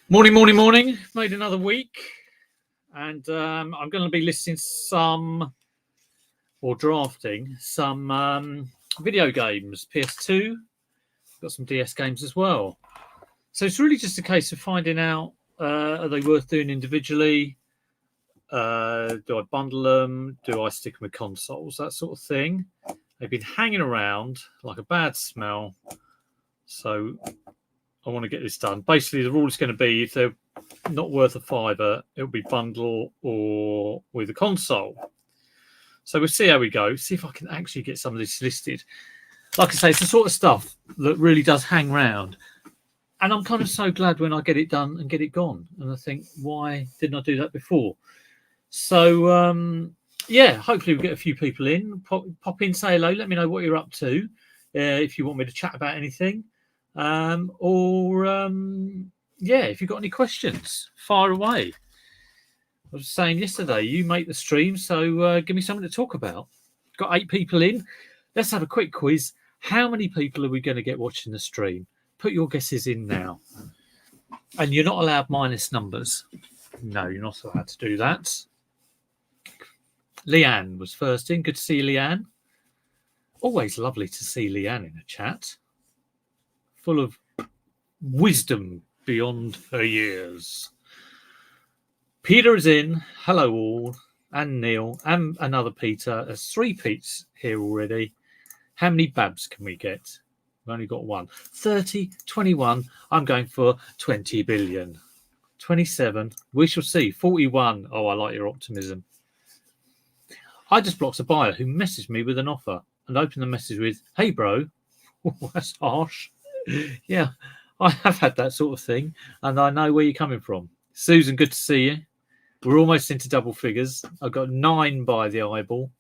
Morning. Made another week, and I'm going to be listing drafting some video games. PS2, got some DS games as well. So it's really just a case of finding out, are they worth doing individually? Do I bundle them? Do I stick them with consoles? That sort of thing. They've been hanging around like a bad smell. So I want to get this done. Basically, the rule is going to be if they're not worth a fiver, it'll be bundle or with a console. So we'll see how we go. See if I can actually get some of this listed. Like I say, it's the sort of stuff that really does hang around. And I'm kind of so glad when I get it done and get it gone. And I think, why didn't I do that before? So, yeah, hopefully we'll get a few people in. Pop in, say hello. Let me know what you're up to. If you want me to chat about anything. Yeah, if you've got any questions, fire away. I was saying yesterday, you make the stream, so give me something to talk about. Got 8 people in. Let's have a quick quiz. How many people are we going to get watching the stream? Put your guesses in now. And you're not allowed minus numbers. No, you're not allowed to do that. Leanne was first in. Good to see you, Leanne. Always lovely to see Leanne in a chat. Full of wisdom beyond her years. Peter is in. Hello all. And Neil. And another Peter. There's 3 Petes here already. How many Babs can we get? We've only got 1. 30, 21. I'm going for 20 billion. 27. We shall see. 41. Oh, I like your optimism. I just blocked a buyer who messaged me with an offer and opened the message with, "Hey, bro." Oh, that's harsh. Yeah, I have had that sort of thing, and I know where you're coming from. Susan, good to see you. We're almost into double figures. I've got 9 by the eyeball.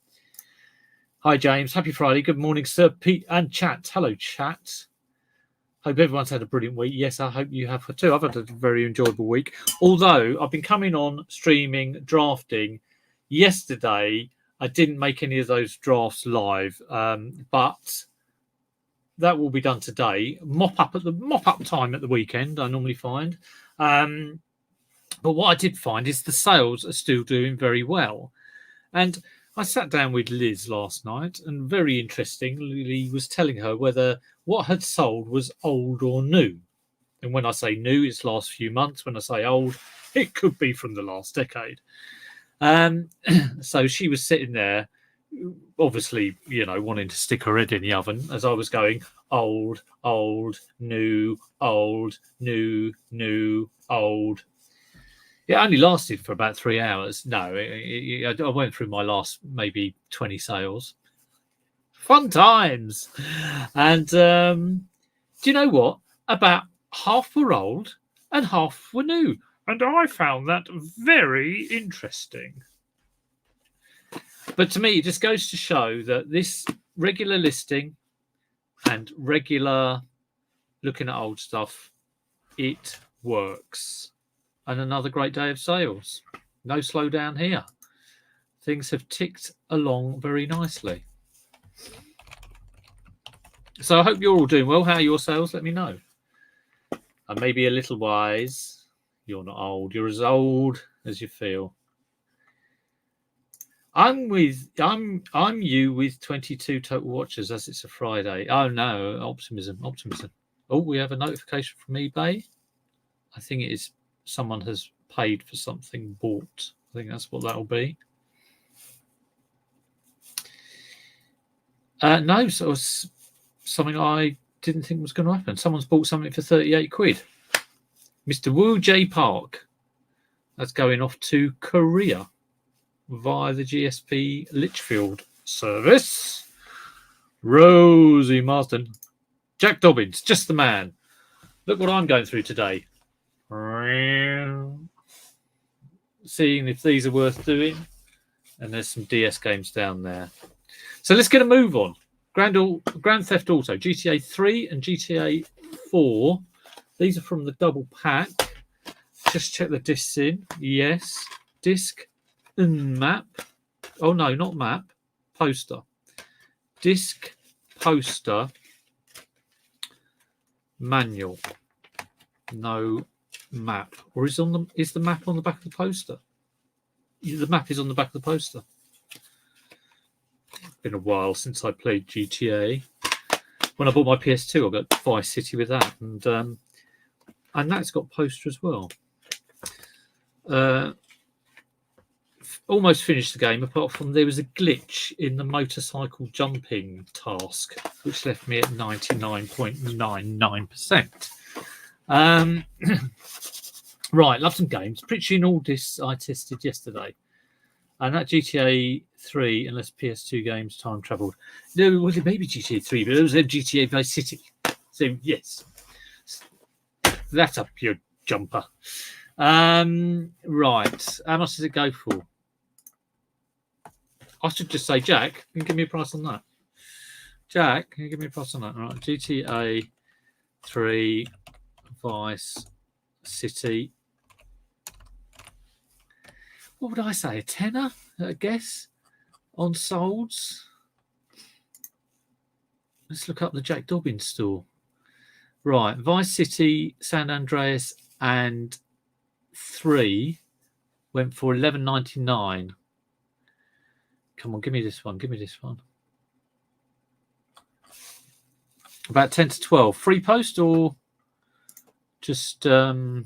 Hi, James. Happy Friday. Good morning, Sir Pete and chat. Hello, chat. Hope everyone's had a brilliant week. Yes, I hope you have too. I've had a very enjoyable week. Although I've been coming on, streaming, drafting. Yesterday, I didn't make any of those drafts live, but that will be done today. Mop up time at the weekend, I normally find. But what I did find is the sales are still doing very well. And I sat down with Liz last night and very interestingly was telling her whether what had sold was old or new. And when I say new, it's last few months. When I say old, it could be from the last decade. So she was sitting there, obviously, wanting to stick her head in the oven as I was going old, new, old, new, old. It only lasted for about 3 hours. No, I went through my last maybe 20 sales. Fun times. And do you know what? About half were old and half were new. And I found that very interesting. But to me, it just goes to show that this regular listing and regular looking at old stuff, it works. And another great day of sales. No slowdown here. Things have ticked along very nicely. So I hope you're all doing well. How are your sales? Let me know. And maybe a little wise. You're not old. You're as old as you feel. I'm you with 22 total watchers as it's a Friday. Oh no, optimism. Oh, we have a notification from eBay. I think it is someone has paid for something bought. I think that's what that'll be. No, so it was something I didn't think was going to happen. Someone's bought something for 38 quid. Mr. Wu J Park. That's going off to Korea via the GSP Litchfield service. Rosie Marsden. Jack Dobbins, just the man. Look what I'm going through today. Seeing if these are worth doing. And there's some DS games down there. So let's get a move on. Grand Theft Auto, GTA 3 and GTA 4. These are from the double pack. Just check the discs in. Yes. Disc and map. Oh, no, not map. Poster. Disc, poster, manual. No map, or is the map on the back of the poster? The map is on the back of the poster. It's been a while since I played GTA. When I bought my PS2, I got Vice City with that, and that's got poster as well. Almost finished the game, apart from there was a glitch in the motorcycle jumping task, which left me at 99.99%. Right, love some games. Pretty all this I tested yesterday. And that GTA 3, unless PS2 games time travelled. No, well, it may be GTA 3, but it was GTA Vice City. So, yes. That's up your jumper. Right. How much does it go for? I should just say, Jack, can you give me a price on that? Jack, can you give me a price on that? All right. GTA 3 Vice City. What would I say? A tenner, I guess, on Solds. Let's look up the Jack Dobbins store. Right. Vice City, San Andreas, and 3 went for $11.99. Come on, give me this one. Give me this one. About 10 to 12. Free post or just... I'd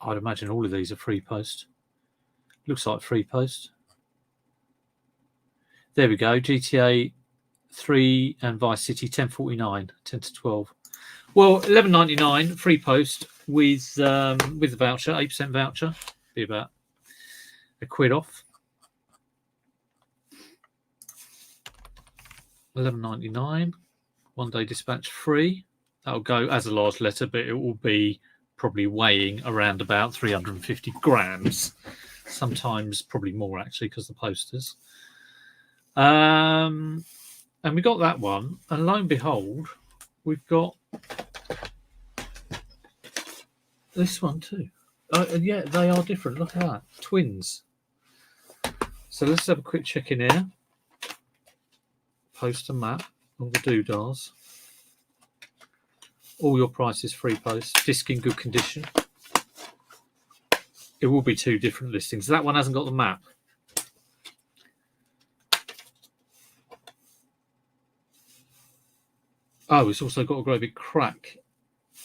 imagine all of these are free post. Looks like free post. There we go. GTA 3 and Vice City, 10.49, 10 to 12. Well, $11.99 free post with the voucher, 8% voucher. Be about £1 off. $11.99. 1 day dispatch free. That'll go as a large letter, but it will be probably weighing around about 350 grams. Sometimes probably more actually because the posters. And we got that one, and lo and behold, we've got this one too. Yeah, they are different. Look at that, twins. So let's have a quick check in here. Poster map, all the doodahs. All your prices free post. Disc in good condition. It will be 2 different listings. That one hasn't got the map. Oh, it's also got a great big crack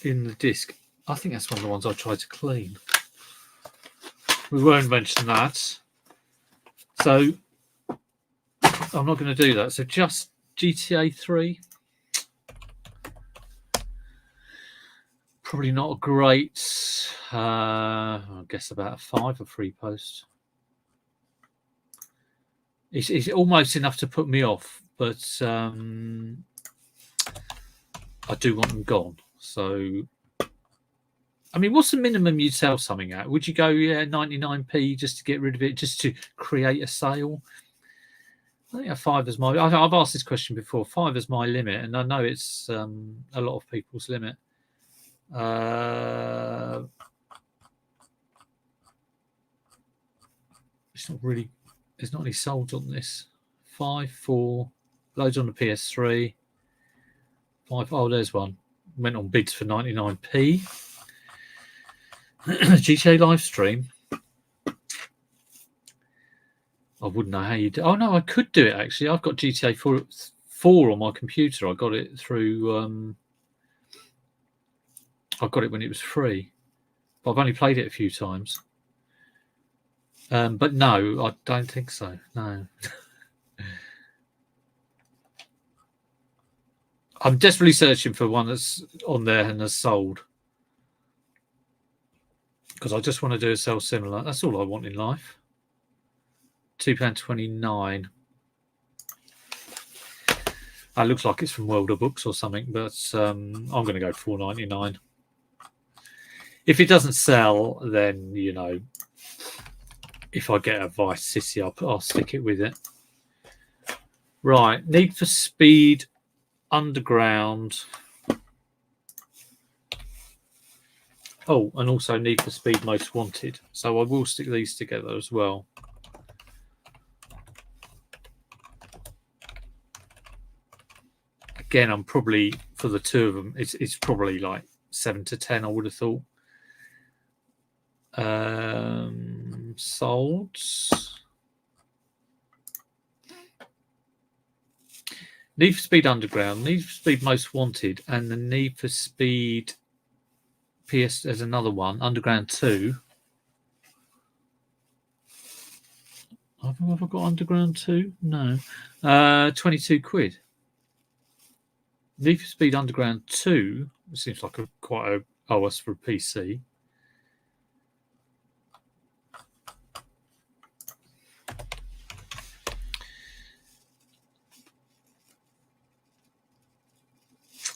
in the disc. I think that's one of the ones I tried to clean. We won't mention that. So I'm not going to do that. So just GTA 3. Probably not a great, I guess about a 5 of free post. It's almost enough to put me off, but I do want them gone. So, I mean, what's the minimum you'd sell something at? Would you go, 99p just to get rid of it, just to create a sale? I think a 5 is my... I've asked this question before. 5 is my limit, and I know it's a lot of people's limit. It's not really... There's not any sold on this. 5, 4, loads on the PS3. 5, oh, there's one. Went on bids for 99p. GTA live stream. I wouldn't know how you do. Oh no, I could do it actually. I've got GTA 4 on my computer. I got it through. I got it when it was free, but I've only played it a few times. But no, I don't think so. No. I'm desperately searching for one that's on there and has sold. Because I just want to do a sell similar. That's all I want in life. £2.29. That looks like it's from World of Books or something, but I'm going to go $4.99. If it doesn't sell, then, you know, if I get a Vice City, I'll stick it with it. Right, Need for Speed Underground. Oh, and also Need for Speed Most Wanted. So I will stick these together as well. Again, I'm probably, for the two of them, it's probably like 7 to 10, I would have thought. Sold. Need for Speed Underground, Need for Speed Most Wanted, and the Need for Speed PS. There's another one, Underground 2. Have I got Underground 2? No. 22 quid. Need for Speed Underground 2. It seems like quite a OS for a PC.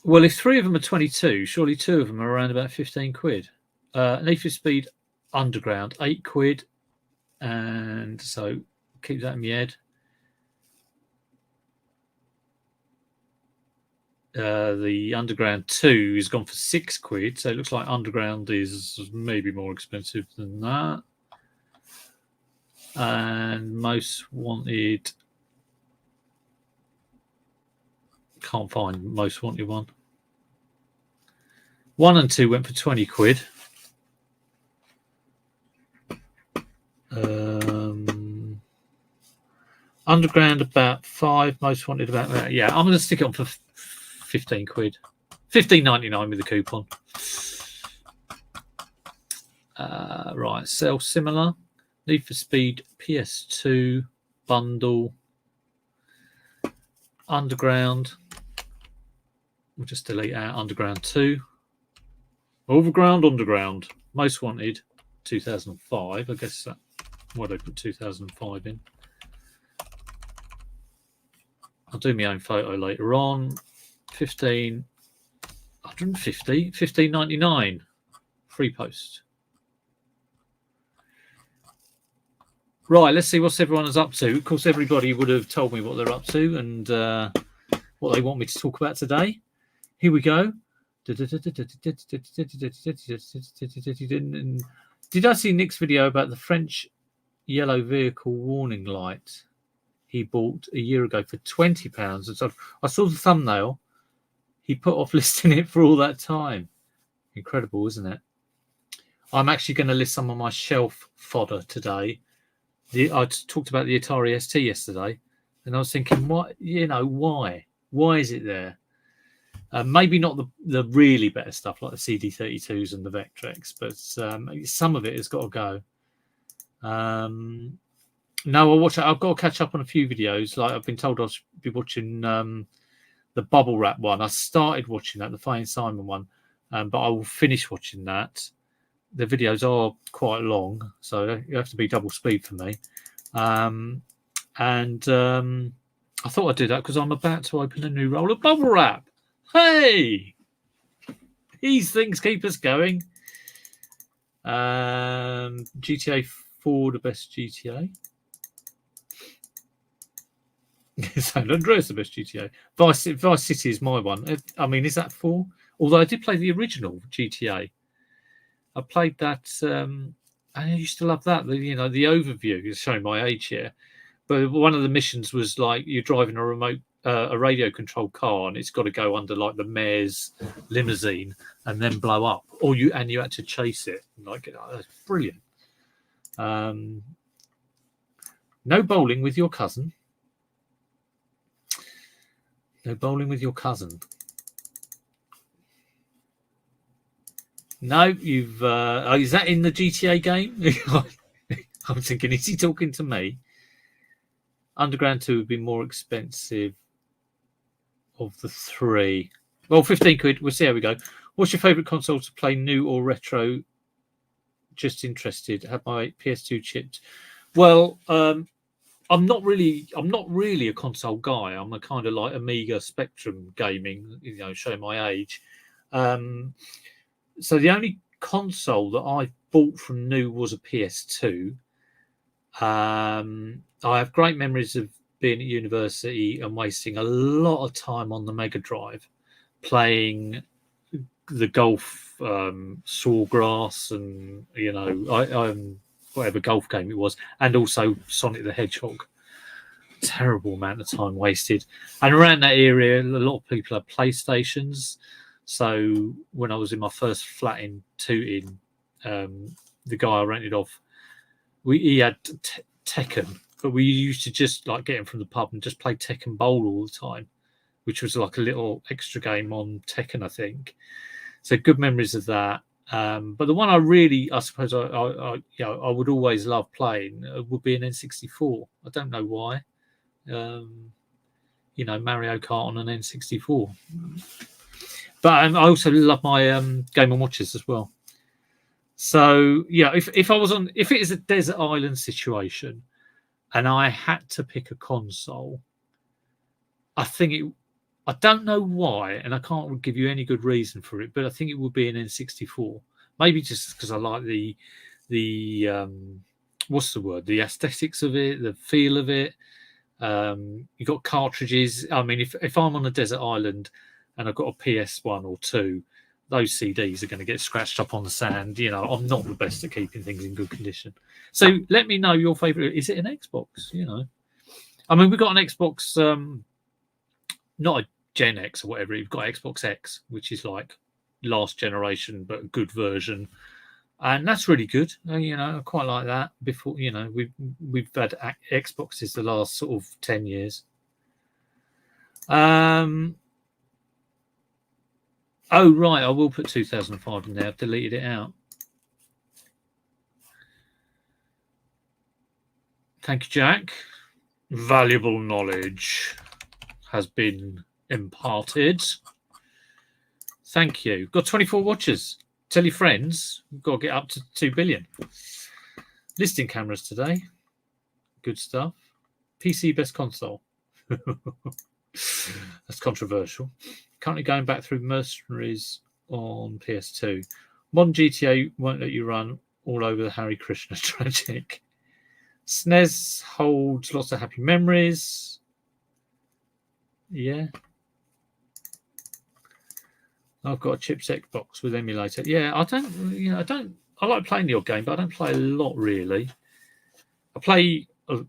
Well, if 3 of them are 22, surely 2 of them are around about 15 quid. Need for Speed Underground, 8 quid. And so keep that in your head. The Underground 2 has gone for 6 quid. So it looks like Underground is maybe more expensive than that. And Most Wanted. Can't find Most Wanted one. 1 and 2 went for 20 quid. Underground about 5. Most Wanted about that. Yeah, I'm going to stick it on for 15 quid. 15.99 with the coupon. Right, sell similar. Need for Speed PS2 bundle. Underground. We'll just delete out Underground 2. Overground, Underground. Most Wanted, 2005. I guess that why they put 2005 in. I'll do my own photo later on. 150, 15.99. Free post. Right, let's see what everyone is up to. Of course, everybody would have told me what they're up to and what they want me to talk about today. Here we go. Did I see Nick's video about the French yellow vehicle warning light he bought a year ago for £20? And so I saw the thumbnail. He put off listing it for all that time. Incredible, isn't it? I'm actually going to list some of my shelf fodder today. I talked about the Atari ST yesterday, and I was thinking, why is it there? Maybe not the really better stuff like the CD32s and the Vectrex, but some of it has got to go. No, I've got to catch up on a few videos. Like I've been told I'll be watching the Bubble Wrap one. I started watching that, the Fane Simon one, but I will finish watching that. The videos are quite long, so you have to be double speed for me. I thought I'd do that because I'm about to open a new roll of Bubble Wrap. Hey, these things keep us going. GTA 4, the best GTA. San Andreas, the best GTA. Vice City is my one. I mean, is that 4? Although I did play the original GTA. I played that. I used to love that. The overview is showing my age here. But one of the missions was like you're driving a radio-controlled car, and it's got to go under like the mayor's limousine and then blow up. Or you had to chase it. Like that's brilliant. No bowling with your cousin. No bowling with your cousin. No, you've. Is that in the GTA game? I'm thinking, is he talking to me? Underground 2 would be more expensive of the 3. Well, 15 quid. We'll see how we go. What's your favourite console to play, new or retro? Just interested. Have my PS2 chipped. Well, I'm not really a console guy. I'm a kind of like Amiga Spectrum gaming, showing my age. So the only console that I bought from new was a PS2. I have great memories of being at university and wasting a lot of time on the Mega Drive playing the golf, Sawgrass, and whatever golf game it was, and also Sonic the Hedgehog. Terrible amount of time wasted. And around that area, a lot of people had PlayStations. So when I was in my first flat in Tooting, the guy I rented off, he had Tekken, but we used to just like get him from the pub and just play Tekken Bowl all the time, which was like a little extra game on Tekken, I think. So good memories of that. But the one I suppose I would always love playing would be an N64. I don't know why. Mario Kart on an N64. But I also love my Game & Watches as well. So yeah, if it is a desert island situation, and I had to pick a console, I don't know why, and I can't give you any good reason for it, but I think it would be an N64. Maybe just because I like the what's the word? The aesthetics of it, the feel of it. You got cartridges. I mean, if I'm on a desert island and I've got a PS1 or 2, those CDs are going to get scratched up on the sand. I'm not the best at keeping things in good condition. So let me know your favourite. Is it an Xbox? I mean, we've got an Xbox, not a Gen X or whatever. You've got Xbox X, which is like last generation but a good version, and that's really good. I quite like that. Before we've had Xboxes the last sort of 10 years. Oh right, I will put 2005 in there. I've deleted it out. Thank you, Jack. Valuable knowledge has been imparted. Thank you. Got 24 watches. Tell your friends. We've got to get up to 2 billion. Listing cameras today. Good stuff. PC best console. That's controversial. Currently going back through Mercenaries on PS2. Modern GTA won't let you run all over the Hare Krishna. Tragic. SNES holds lots of happy memories. Yeah. I've got a chips Xbox with emulator. Yeah, I like playing the odd game, but I don't play a lot really. I play a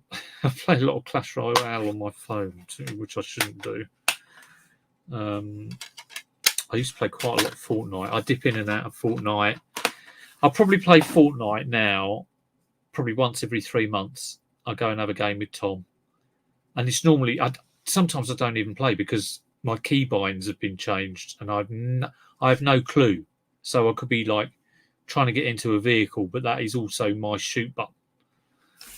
lot of Clash Royale on my phone too, which I shouldn't do. I used to play quite a lot of Fortnite. I dip in and out of Fortnite. I'll probably play Fortnite now, probably once every 3 months. I go and have a game with Tom, and it's normally sometimes I don't even play because my keybinds have been changed, and I have no clue. So I could be like trying to get into a vehicle, but that is also my shoot button.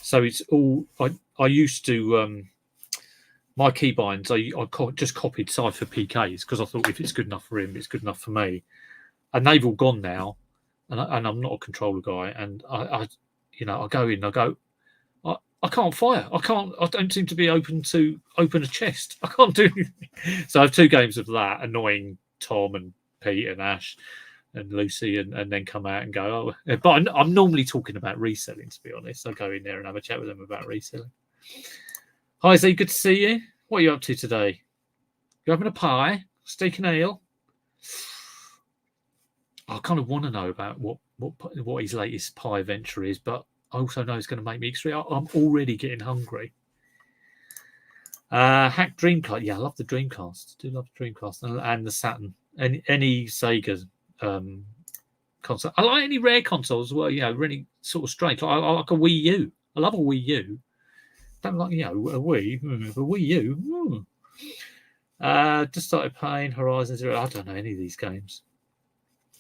So it's all I used to. My keybinds, I just copied Cypher PKs because I thought if it's good enough for him, it's good enough for me. And they've all gone now, and I'm not a controller guy. And I go in, I go, I can't fire. I don't seem to be able to open a chest. I can't do anything. So I have 2 games of that, annoying Tom and Pete and Ash and Lucy, and then come out and go, oh. But I'm normally talking about reselling, to be honest. I go in there and have a chat with them about reselling. Hi, Z, good to see you. What are you up to today? You having a pie? Steak and ale? I kind of want to know about what his latest pie venture is, but I also know it's going to make me extreme. I'm already getting hungry. Hack Dreamcast. Yeah, I love the Dreamcast. I do love the Dreamcast and the Saturn. Any Sega console. I like any rare consoles as well. Really sort of strange. I like a Wii U. I love a Wii U. Don't like a Wii U. Just started playing Horizon Zero. I don't know any of these games.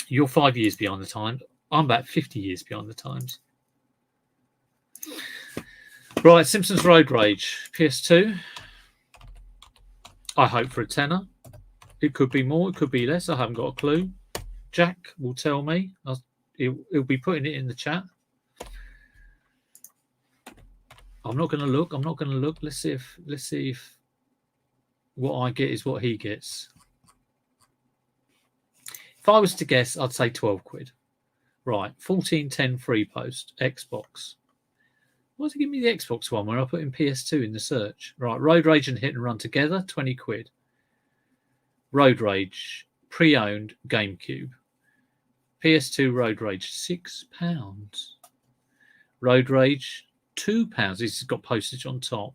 You're 5 years behind the times. I'm about 50 years behind the times. Right, Simpsons Road Rage, PS2. I hope for a tenner. It could be more, it could be less. I haven't got a clue. Jack will tell me. He'll be putting it in the chat. I'm not going to look. Let's see if what I get is what he gets. If I was to guess, I'd say 12 quid. Right, 14.10 free post, Xbox. Why does it give me the Xbox one where I put in PS2 in the search? Right, Road Rage and Hit and Run together, 20 quid. Road Rage, pre-owned GameCube. PS2 Road Rage, £6. Road Rage, £2. This has got postage on top.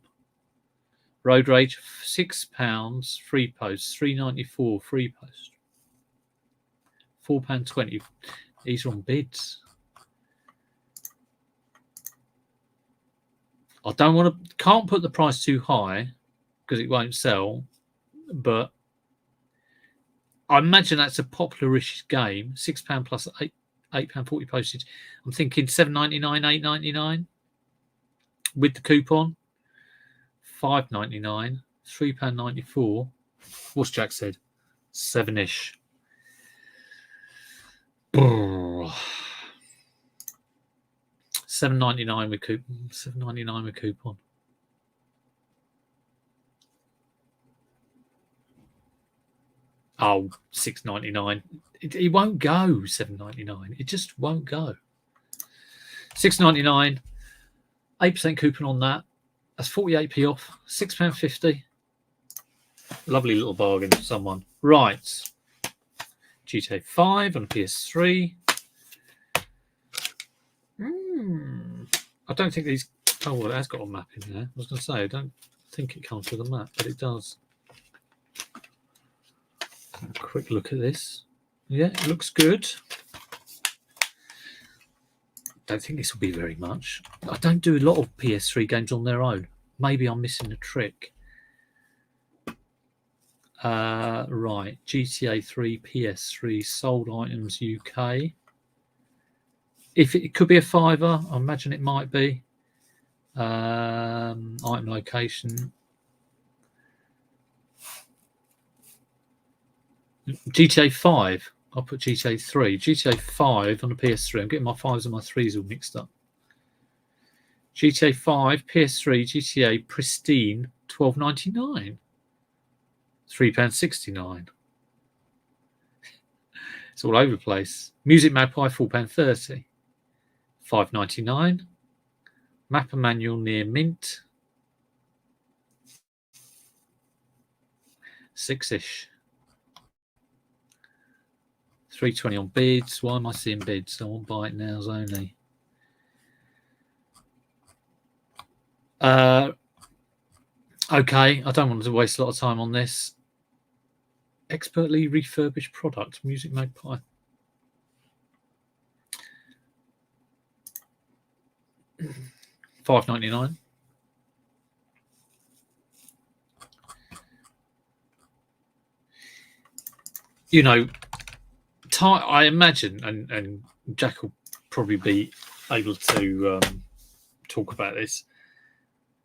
Road Rage, £6, free post, £3.94 free post. £4.20. These are on bids. I don't want to, can't put the price too high because it won't sell, but I imagine that's a popular-ish game. £6 plus £8.40 postage. I'm thinking £7.99, £8.99 with the coupon. £5.99, £3.94. What's Jack said? 7-ish. £7.99 with coupon. £7.99 with coupon. Oh, £6.99. It won't go. £7.99. It just won't go. £6.99. 8% coupon on that. That's 48p off. £6.50. Lovely little bargain for someone. Right. GTA 5 on PS3. I don't think these. Oh, well, it has got a map in there. I was going to say, I don't think it comes with a map, but it does. A quick look at this. Yeah, it looks good. Don't think this will be very much. I don't do a lot of PS3 games on their own. Maybe I'm missing a trick. Right, GTA 3, PS3, sold items UK. If it could be a fiver, I imagine it might be. Item location. GTA 5. I'll put GTA 3. GTA 5 on the PS3. I'm getting my 5s and my 3s all mixed up. GTA 5, PS3, GTA Pristine, £12.99. £3.69. It's all over the place. Music Magpie, £4.30. £5.99. Mapper Manual near Mint. 6-ish. £3.20 on bids. Why am I seeing bids? I want buy it nows only. Okay, I don't want to waste a lot of time on this. Expertly refurbished product, Music Magpie. £5.99. You know, I imagine, and Jack will probably be able to talk about this.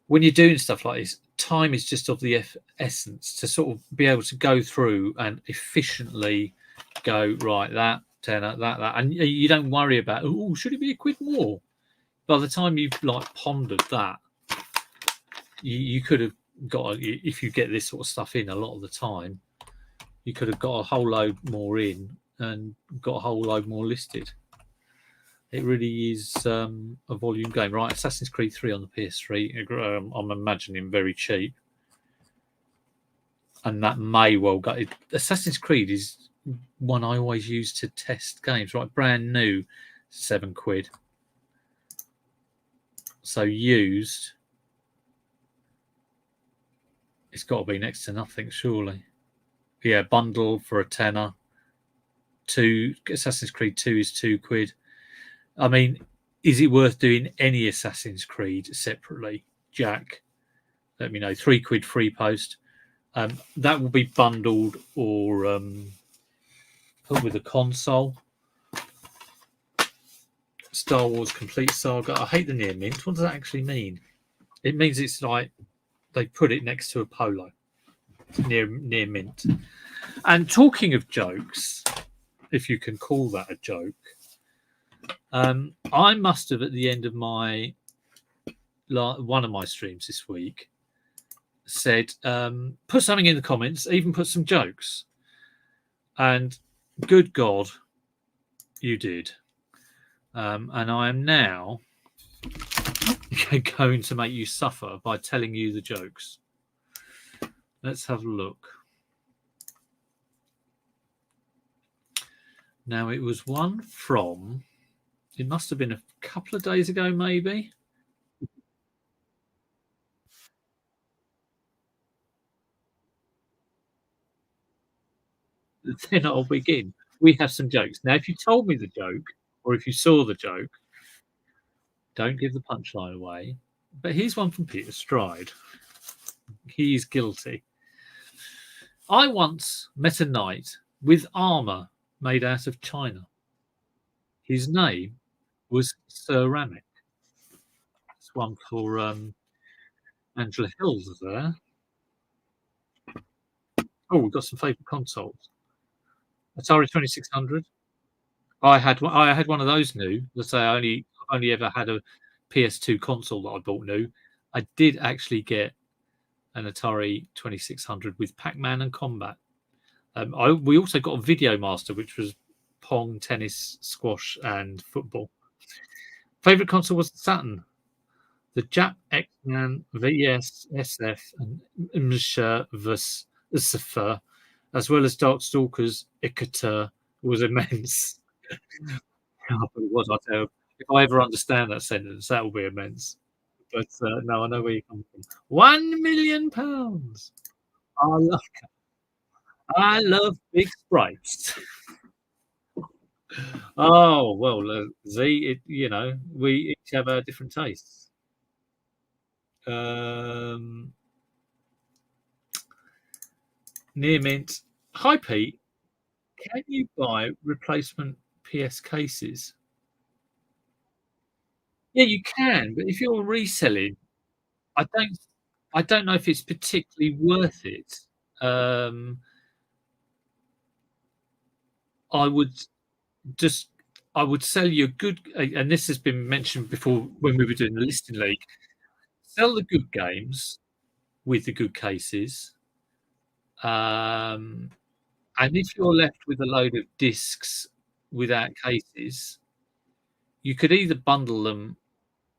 When you're doing stuff like this, time is just of the essence to sort of be able to go through and efficiently go, right, that, tenner, that, and you don't worry about, oh, should it be a quid more? By the time you've like pondered that, you could have got, if you get this sort of stuff in a lot of the time, you could have got a whole load more in and got a whole load more listed. It really is a volume game. Right, Assassin's Creed 3 on the PS3. I'm imagining very cheap. And that may well go. Assassin's Creed is one I always use to test games. Right, brand new, £7. So used, it's got to be next to nothing, surely. Yeah, bundle for a tenner. Assassin's Creed 2 is £2. I mean, is it worth doing any Assassin's Creed separately? Jack, let me know. £3 free post. That will be bundled or put with a console. Star Wars Complete Saga. I hate the near mint. What does that actually mean? It means it's like they put it next to a polo. Near mint. And talking of jokes, if you can call that a joke, I must have, at the end of my one of my streams this week, said, put something in the comments, even put some jokes. And good God, you did. And I am now going to make you suffer by telling you the jokes. Let's have a look. Now, it was one from, it must have been a couple of days ago, maybe. Then I'll begin. We have some jokes. Now, if you told me the joke, or if you saw the joke, don't give the punchline away. But here's one from Peter Stride. He's guilty. I once met a knight with armour made out of china. His name was Ceramic. It's one for Angela Hills there. Oh, we've got some favourite consoles. Atari 2600. I had one of those new. Let's say I only ever had a PS2 console that I bought new. I did actually get an Atari 2600 with Pac-Man and Combat. We also got a Video Master, which was Pong, tennis, squash, and football. Favorite console was the Saturn. The Jap X-Man, VS, SF, and Msha vs. Sifer, as well as Darkstalkers, Ikater, was immense. Oh, it was, I tell you. If I ever understand that sentence, that will be immense. But no, I know where you come from. £1 million. I love big sprites. Oh well, Z. We each have our different tastes. Near mint. Hi Pete, can you buy replacement PS cases? Yeah, you can, but if you're reselling, I don't. I don't know if it's particularly worth it. Um, I would just I would sell you a good, and this has been mentioned before when we were doing the listing league. Sell the good games with the good cases, and if you're left with a load of discs without cases, you could either bundle them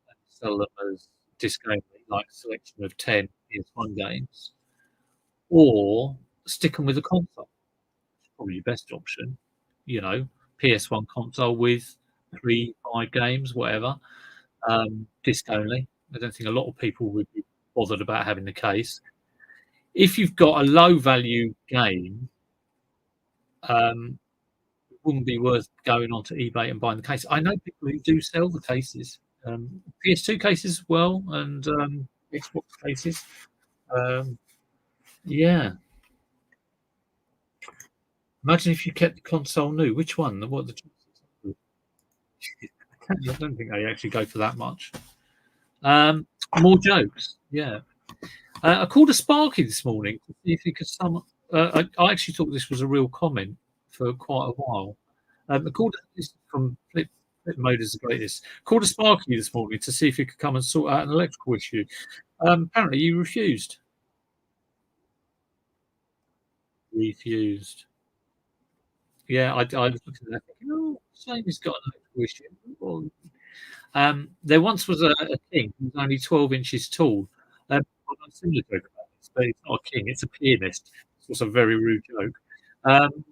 and sell them as disc only, like a selection of 10 PS1 games, or stick them with a console. Probably your best option. PS1 console with 3, 5 games, whatever, disc only. I don't think a lot of people would be bothered about having the case. If you've got a low value game, it wouldn't be worth going onto eBay and buying the case. I know people who do sell the cases, PS2 cases as well, and Xbox cases. Yeah. Imagine if you kept the console new. Which one? What the choices? I don't think they actually go for that much. More jokes. Yeah. I called a Sparky this morning to see if he could sum. I actually thought this was a real comment for quite a while. I called this from Flip Mode is the greatest. Called a Sparky this morning to see if he could come and sort out an electrical issue. Apparently, you refused. Refused. Yeah, I was looking at that thinking, oh, shame he's got an electrical issue. Well, there once was a king who was only 12 inches tall. I've done a similar joke about this, but it's not a king, it's a pianist. It's also a very rude joke. Um,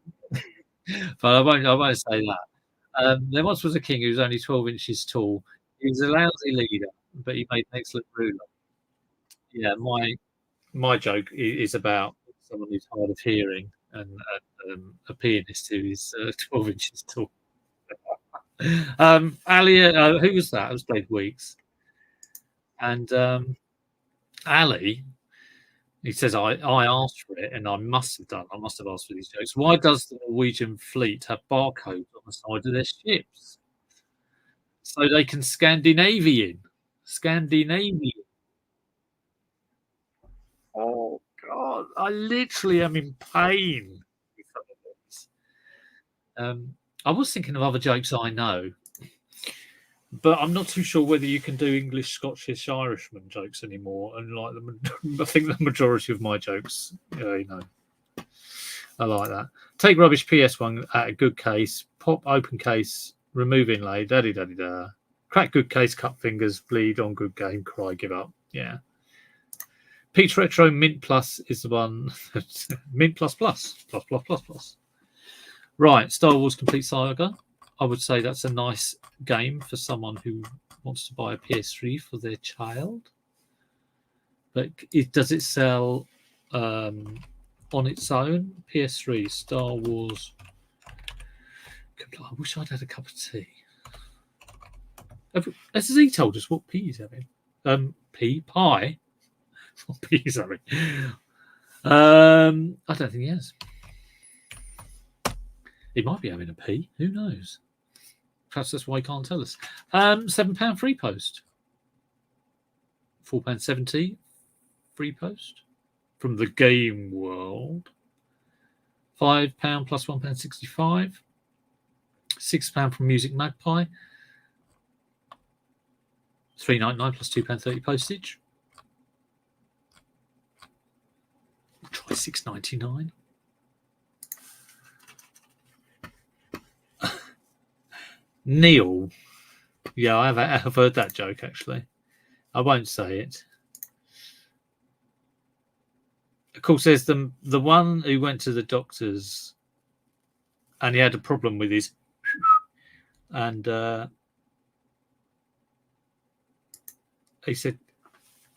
but I won't say that. There once was a king who was only 12 inches tall. He was a lousy leader, but he made an excellent ruler. Yeah, my joke is about someone who's hard of hearing and a pianist who is 12 inches tall. Ali, who was that? It was Dave Weeks. And Ali, he says, I asked for it and I must have done. I must have asked for these jokes. Why does the Norwegian fleet have barcodes on the side of their ships? So they can Scandinavian. Oh, God. I literally am in pain. I was thinking of other jokes I know, but I'm not too sure whether you can do English, Scottish, Irishman jokes anymore. And like I think the majority of my jokes, I like that. Take rubbish PS1 at a good case, pop open case, remove inlay, da. Crack good case, cut fingers, bleed on good game, cry, give up. Yeah. Peach Retro Mint Plus is the one. Mint plus. Right, Star Wars Complete Saga. I would say that's a nice game for someone who wants to buy a PS3 for their child. But does it sell on its own? PS3, Star Wars. I wish I'd had a cup of tea. Has he told us what P he's having? Pie. P, sorry. I don't think he has. He might be having a P. Who knows? Perhaps that's why he can't tell us. £7 free post. £4.70 free post from the game world. £5 plus £1.65. £6 from Music Magpie. £3.99 plus £2.30 postage. We'll try £6.99. Neil. Yeah, I've heard that joke, actually. I won't say it. Of course, there's the one who went to the doctors and he had a problem with his... And he said,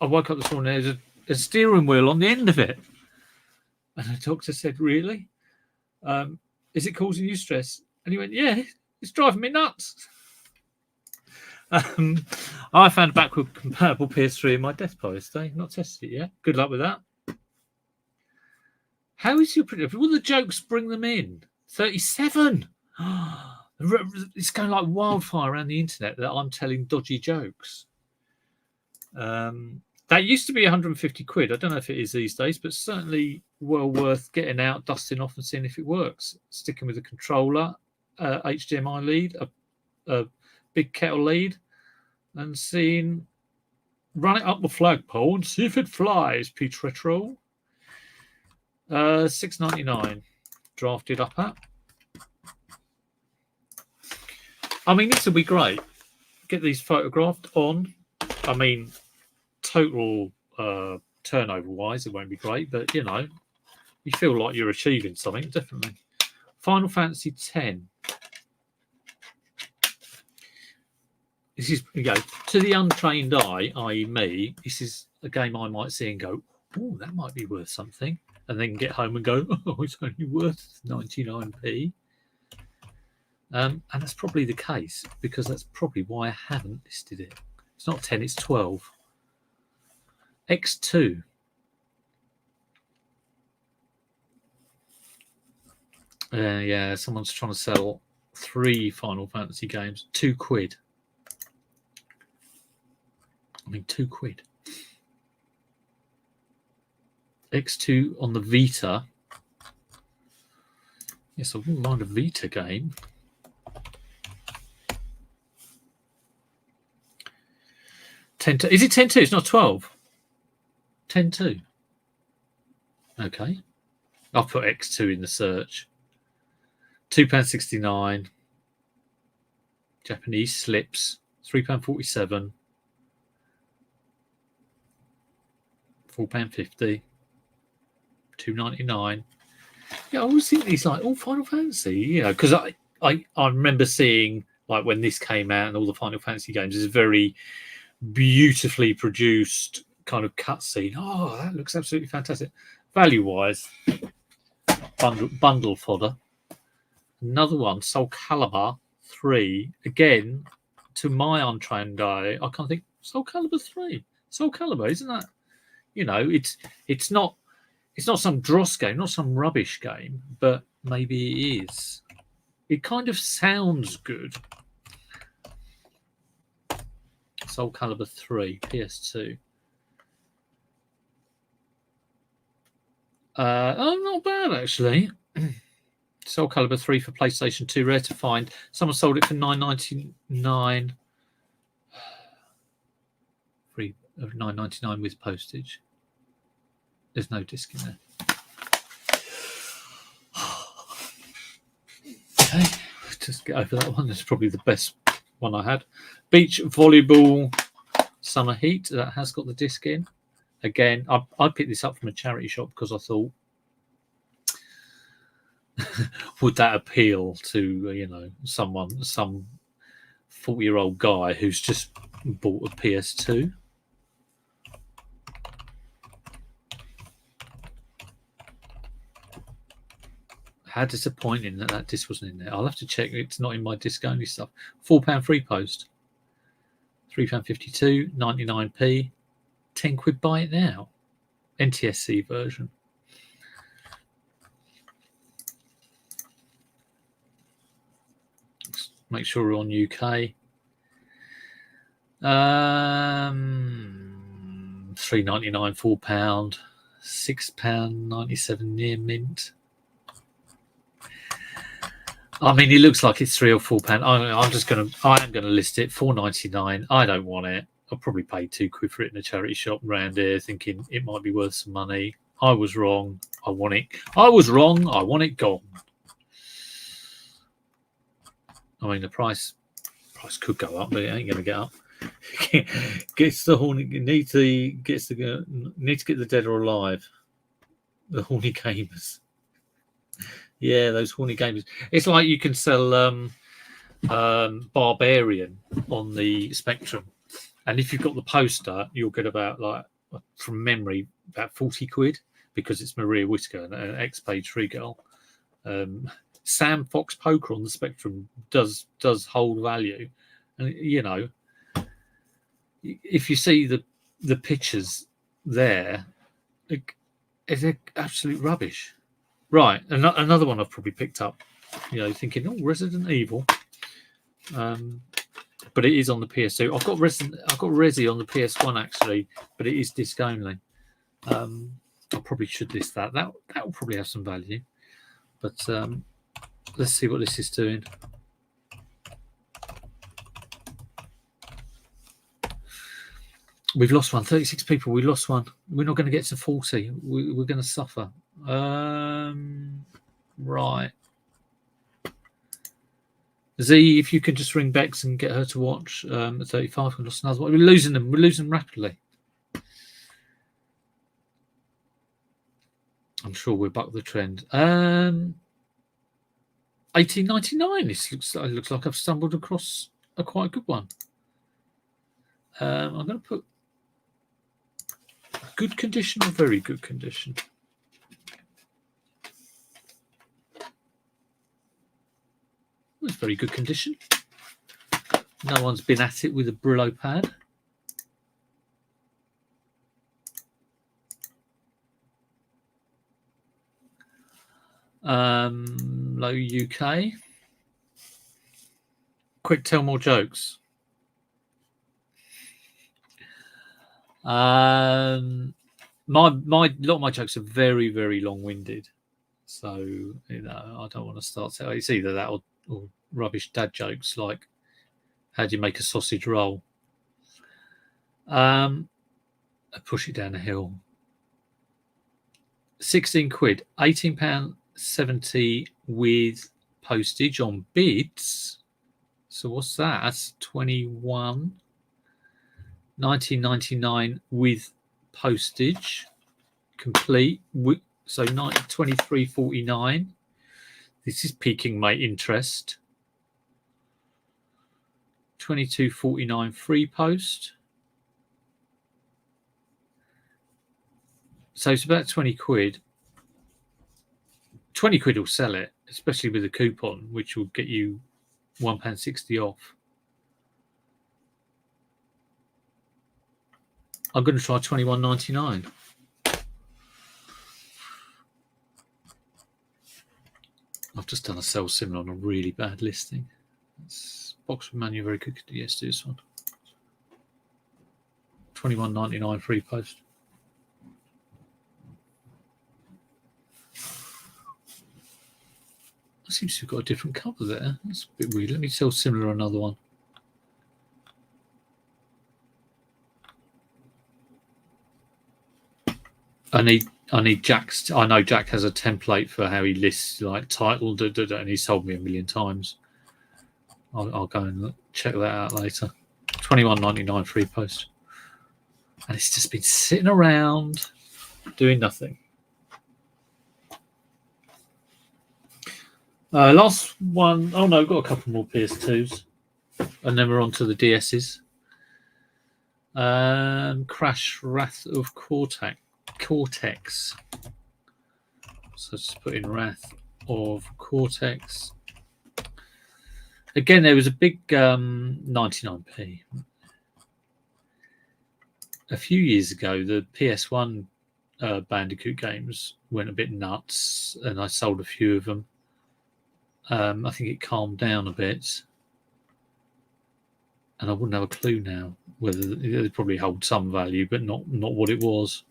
I woke up this morning, there's a steering wheel on the end of it. And the doctor said, really? Is it causing you stress? And he went, yeah, it's driving me nuts. I found a backward compatible PS3 in my desk post today. Not tested it yet. Good luck with that. How is your prediction? Will the jokes bring them in? 37. It's going like wildfire around the internet that I'm telling dodgy jokes. That used to be 150 quid. I don't know if it is these days, but certainly well worth getting out, dusting off, and seeing if it works. Sticking with a controller, HDMI lead, a big kettle lead, and run it up the flagpole and see if it flies. Pete Retro. $6.99 drafted up at. I mean, this will be great. Get these photographed on. I mean, total turnover wise, it won't be great, but you know, you feel like you're achieving something, definitely. Final Fantasy X. This is, you know, to the untrained eye, i.e. me, this is a game I might see and go, oh, that might be worth something. And then get home and go, oh, it's only worth 99p. And that's probably the case, because that's probably why I haven't listed it. It's not 10, it's 12. X2. Yeah, someone's trying to sell 3 Final Fantasy games. £2. I mean, £2. X2 on the Vita. Yes, I wouldn't mind a Vita game. Is it 10.2? It's not 12. 10.2. Okay. I'll put X2 in the search. £2.69. Japanese slips. £3.47. £4.50. £2.99. Yeah, I always think these like all Final Fantasy, you know, because I remember seeing like when this came out and all the Final Fantasy games is a very beautifully produced kind of cutscene. Oh, that looks absolutely fantastic. Value wise, bundle fodder. Another one, Soulcalibur 3. Again, to my untrained eye, I can't think Soulcalibur 3. Soulcalibur, isn't that? You know, it's not some dross game, not some rubbish game, but maybe it is. It kind of sounds good. Soulcalibur 3, PS2. Oh, not bad actually. Soulcalibur 3 for PlayStation 2, rare to find. Someone sold it for $9.99. Free of $9.99 with postage. There's no disc in there. Okay, just get over that one. That's probably the best one I had. Beach volleyball summer heat. That has got the disc in. Again, I picked this up from a charity shop because I thought, would that appeal to, you know, some 40-year-old guy who's just bought a PS2? How disappointing that disc wasn't in there. I'll have to check. It's not in my disc only stuff. £4 free post. £3.52, 99p, 10 quid, buy it now. NTSC version. Let's make sure we're on UK. £3.99, £4, £6.97 near mint. I mean, it looks like it's £3 or £4. I am gonna list it £4.99. I don't want it. I'll probably pay £2 for it in a charity shop around here, thinking it might be worth some money. I was wrong. I want it. I was wrong. I want it gone. I mean, the price could go up, but it ain't gonna get up. Gets the horny. Need to get the dead or alive. The horny gamers. Yeah, those horny gamers. It's like you can sell Barbarian on the Spectrum, and if you've got the poster, you'll get about, like, from memory, about 40 quid, because it's Maria Whitaker, an ex-Page 3 girl. Sam Fox Poker on the Spectrum does hold value, and you know, if you see the pictures there, it's absolute rubbish. Right, another one I've probably picked up, you know, thinking, oh, Resident Evil, but it is on the PS2. I've got Resi on the PS1 actually, but it is disc only. I probably should list that. That will probably have some value, but let's see what this is doing. We've lost one. 36 people. We lost one. We're not going to get to 40. We're going to suffer. Right. Z, if you could just ring Bex and get her to watch 35. We lost another one. We're losing them. We're losing rapidly. I'm sure we'll buck the trend. 18.99. This looks like I've stumbled across a quite good one. I'm going to put good condition or very good condition. It's very good condition. No one's been at it with a Brillo pad. Low UK. Quick, tell more jokes. A lot of my jokes are very, very long-winded, so you know I don't want to start. It's either that or rubbish dad jokes like, how do you make a sausage roll? I push it down a hill. 16 quid, £18.70 with postage on bids. So what's that? That's 21. 19.99 with postage complete. So 23.49. This is piquing my interest. 22.49 free post. So it's about 20 quid. 20 quid will sell it, especially with a coupon, which will get you £1.60 off. I'm going to try 21.99. I've just done a sell similar on a really bad listing. It's Boxwood Manual, very good. Yes, do this one. 21.99 free post. That seems to have got a different cover there. That's a bit weird. Let me sell similar another one. I need Jack's. I know Jack has a template for how he lists, like, title, and he's told me a million times. I'll go and check that out later. 21.99 free post, and it's just been sitting around doing nothing. Last one. Oh no, got a couple more PS2s, and then we're on to the DSs. Crash Wrath of Cortex. So just put in Wrath of Cortex. Again, there was a big 99p. a few years ago, the PS1 Bandicoot games went a bit nuts, and I sold a few of them. I think it calmed down a bit, and I wouldn't have a clue now whether it probably hold some value, but not what it was.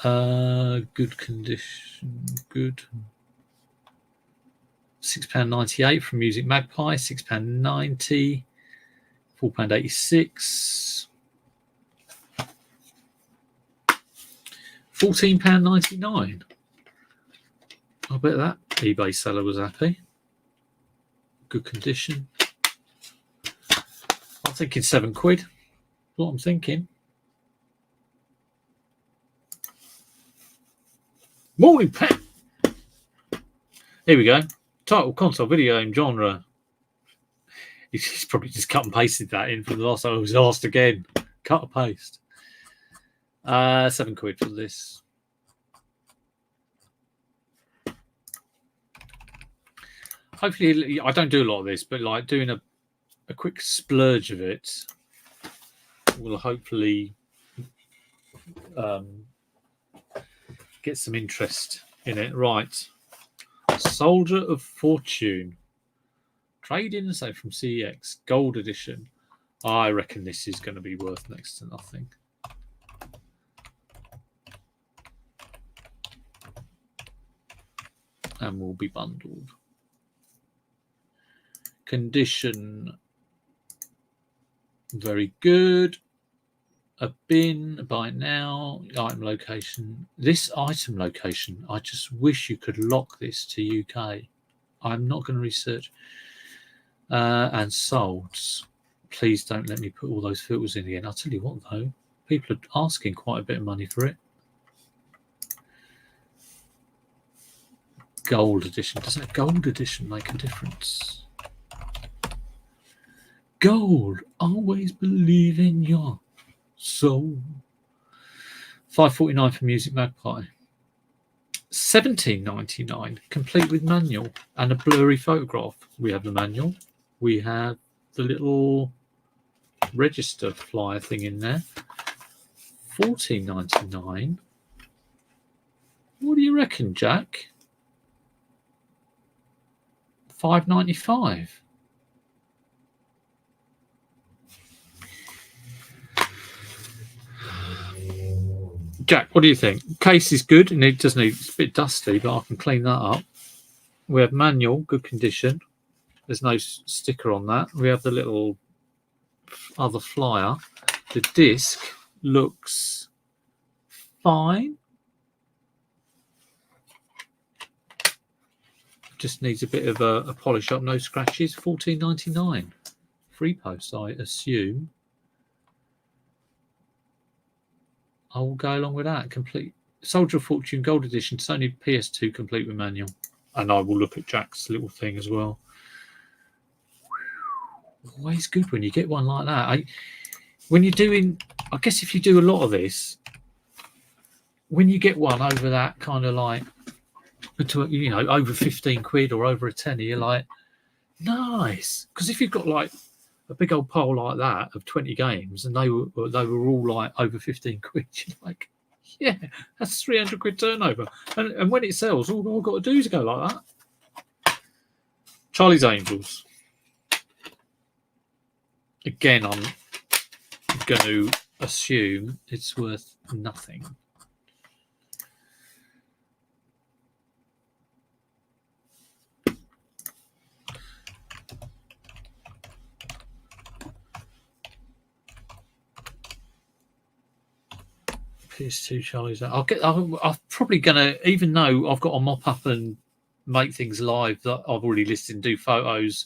Good condition, good. £6.98 from Music Magpie, £6.90, £4.86, £14.99. I bet that eBay seller was happy. Good condition. I'm thinking £7. That's what I'm thinking. Morning, Pat. Here we go. Title, console, video game, genre. He's probably just cut and pasted that in from the last time I was asked again. Cut and paste. £7 for this. Hopefully, I don't do a lot of this, but like doing a quick splurge of it will hopefully get some interest in it. Right. Soldier of Fortune. Trade in and save from CEX. Gold edition. I reckon this is going to be worth next to nothing. And will be bundled. Condition. Very good. A bin, buy now, item location. This item location, I just wish you could lock this to UK. I'm not going to research. And solds. Please don't let me put all those filters in again. I'll tell you what, though. People are asking quite a bit of money for it. Gold edition. Does that gold edition make a difference? Gold. Always believe in your soul. £5.49 for Music Magpie. £17.99, complete with manual and a blurry photograph. We have the manual. We have the little register flyer thing in there. £14.99. What do you reckon, Jack? £5.95. Jack, what do you think? Case is good, and it does need, it's a bit dusty, but I can clean that up. We have manual, good condition. There's no sticker on that. We have the little other flyer. The disc looks fine. Just needs a bit of a polish up, no scratches. £14.99. Free post, I assume. I will go along with that. Complete Soldier of Fortune Gold Edition, Sony PS2, complete with manual. And I will look at Jack's little thing as well. Always good when you get one like that. When you're doing, I guess if you do a lot of this, when you get one over that kind of like, you know, over £15 or over a tenner, you're like, nice. Because if you've got like a big old pile like that of 20 games and they were all like over £15, you're like, yeah, that's £300 turnover. And when it sells, all I've got to do is go like that. Charlie's Angels. Again, I'm going to assume it's worth nothing. PS2 Charlie's. I'm probably gonna, even though I've got to mop up and make things live that I've already listed and do photos,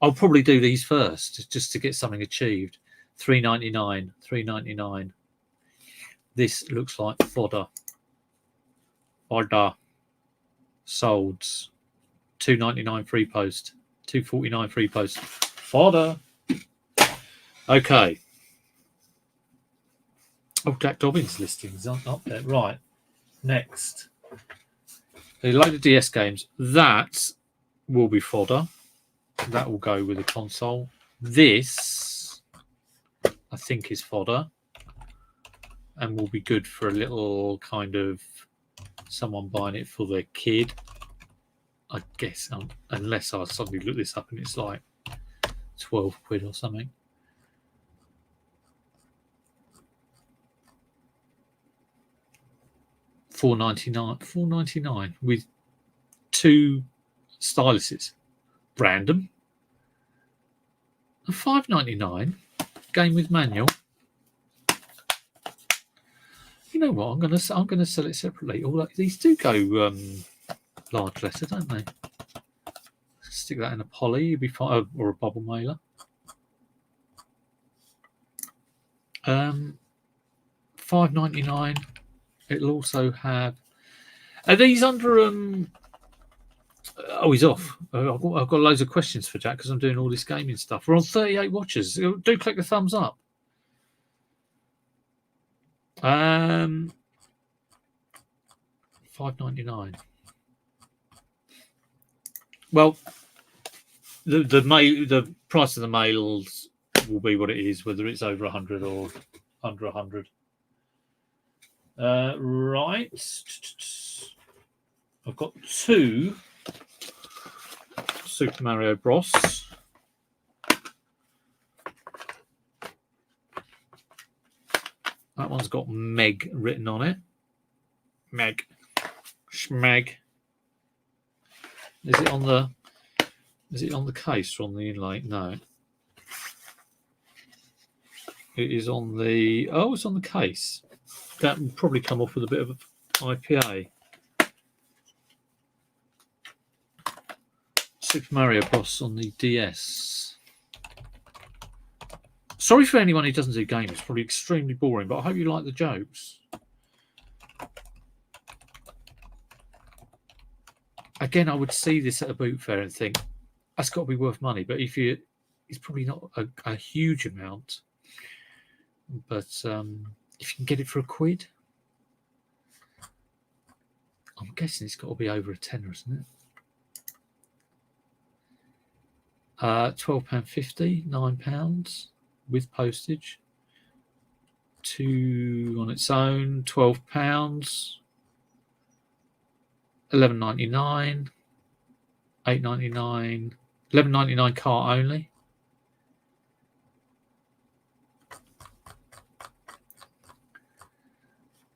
I'll probably do these first just to get something achieved. £3.99. This looks like fodder. Fodder. Solds. £2.99 free post. £2.49 free post. Fodder. Okay. Oh, Jack Dobbins listings aren't up there. Right. Next. A load of DS games. That will be fodder. That will go with the console. This, I think, is fodder. and will be good for a little kind of someone buying it for their kid. I guess, unless I suddenly look this up and it's like 12 quid or something. $4.99 with 2 styluses, random. And $5.99 game with manual. You know what? I'm gonna sell it separately. All these do go large letter, don't they? Stick that in a poly, you'd be fine, or a bubble mailer. $5.99. It'll also have. Are these under Oh, he's off. I've got loads of questions for Jack because I'm doing all this gaming stuff. We're on 38 watches. Do click the thumbs up. $5.99. Well, the price of the mails will be what it is, whether it's over 100 or under 100. Right. I've got 2 Super Mario Bros. That one's got Meg written on it. Meg. Schmeg. Is it on the case or on the inlay? No. It is on the it's on the case. That will probably come off with a bit of IPA. Super Mario Bros. On the DS. Sorry for anyone who doesn't do games. It's probably extremely boring, but I hope you like the jokes. Again, I would see this at a boot fair and think, that's got to be worth money. But it's probably not a huge amount. But if you can get it for £1, I'm guessing it's got to be over a tenner, isn't it? £12.50, £9 with postage. 2 on its own, £12. $11.99, $8.99, $11.99 cart only.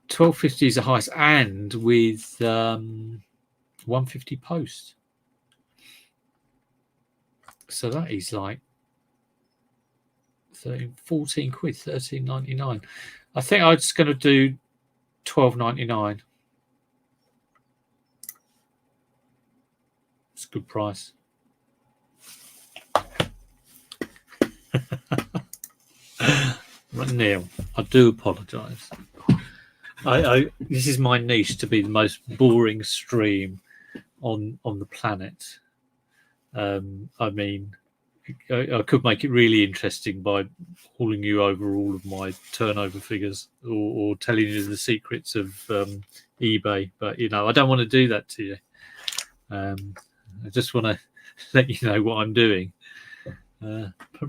$12.50 is the highest, and with $1.50 post. So that is like 14 quid, $13.99. I think I'm just going to do $12.99. It's a good price. Neil, I do apologise. This is my niche to be the most boring stream on the planet. I mean, I could make it really interesting by hauling you over all of my turnover figures or telling you the secrets of eBay, but I don't want to do that to you. I just want to let you know what I'm doing.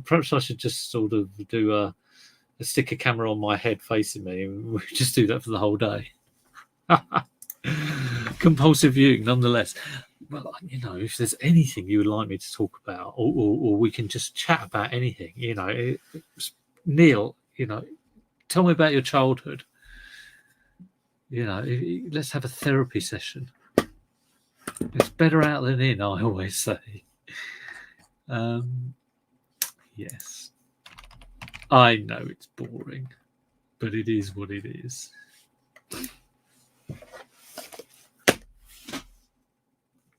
Perhaps I should just sort of do stick a camera on my head facing me, and we'll just do that for the whole day. Compulsive viewing, nonetheless. Well, if there's anything you would like me to talk about, or we can just chat about anything, Neil, tell me about your childhood. Let's have a therapy session. It's better out than in, I always say. Yes. I know it's boring, but it is what it is.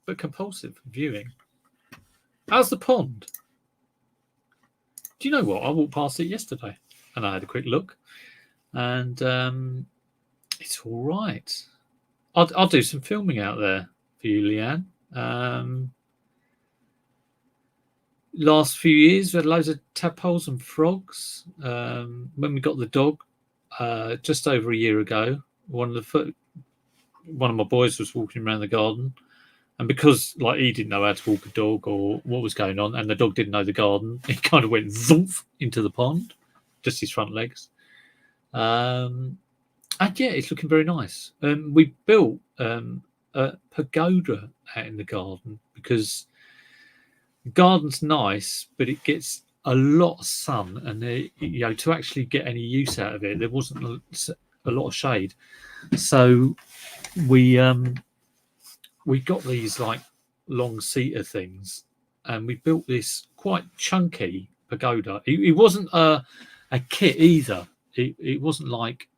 But compulsive viewing. How's the pond? Do you know what? I walked past it yesterday and I had a quick look, and it's all right. I'll do some filming out there for you, Leanne. Last few years, we had loads of tadpoles and frogs. When we got the dog, just over a year ago, one of my boys was walking around the garden, and because he didn't know how to walk a dog or what was going on, and the dog didn't know the garden, he kind of went zoomp into the pond, just his front legs. And yeah, it's looking very nice. We built a pagoda out in the garden because the garden's nice, but it gets a lot of sun, and to actually get any use out of it, there wasn't a lot of shade. So we got these like long seater things, and we built this quite chunky pagoda. It wasn't a kit either. It wasn't like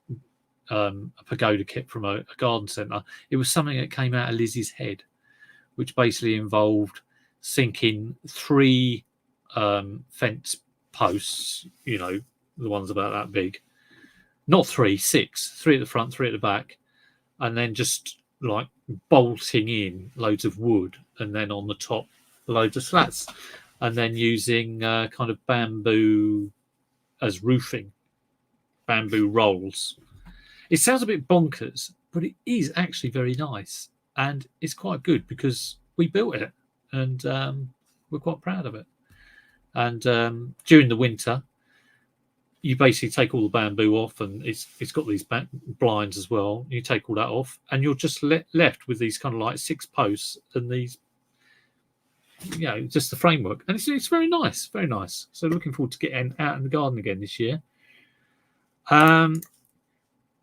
a pagoda kit from a garden centre. It was something that came out of Lizzie's head, which basically involved sinking 3 fence posts, the ones about that big. Not 3, 6. 3 at the front, 3 at the back. And then just like bolting in loads of wood, and then on the top, loads of slats. And then using kind of bamboo as roofing, bamboo rolls. It sounds a bit bonkers, but it is actually very nice. And it's quite good because we built it, and we're quite proud of it. And during the winter, you basically take all the bamboo off, and it's got these blinds as well. You take all that off, and you're just left with these kind of like 6 posts and these, just the framework. And it's very nice, very nice. So looking forward to getting out in the garden again this year.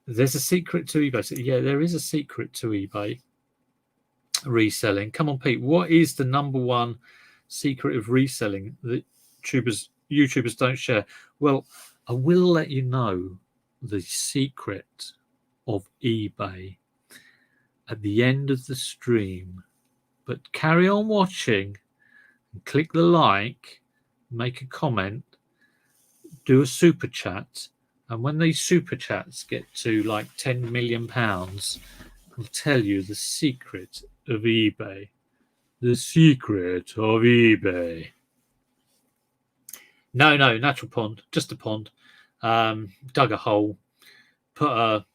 There's a secret to eBay. So, yeah, there is a secret to eBay reselling. Come on, Pete. What is the number one secret of reselling that YouTubers don't share? Well, I will let you know the secret of eBay at the end of the stream. But carry on watching and click the like, make a comment, do a super chat. And when these super chats get to like £10 million, I'll tell you the secret of eBay. The secret of eBay. No, natural pond, just a pond. Dug a hole, put a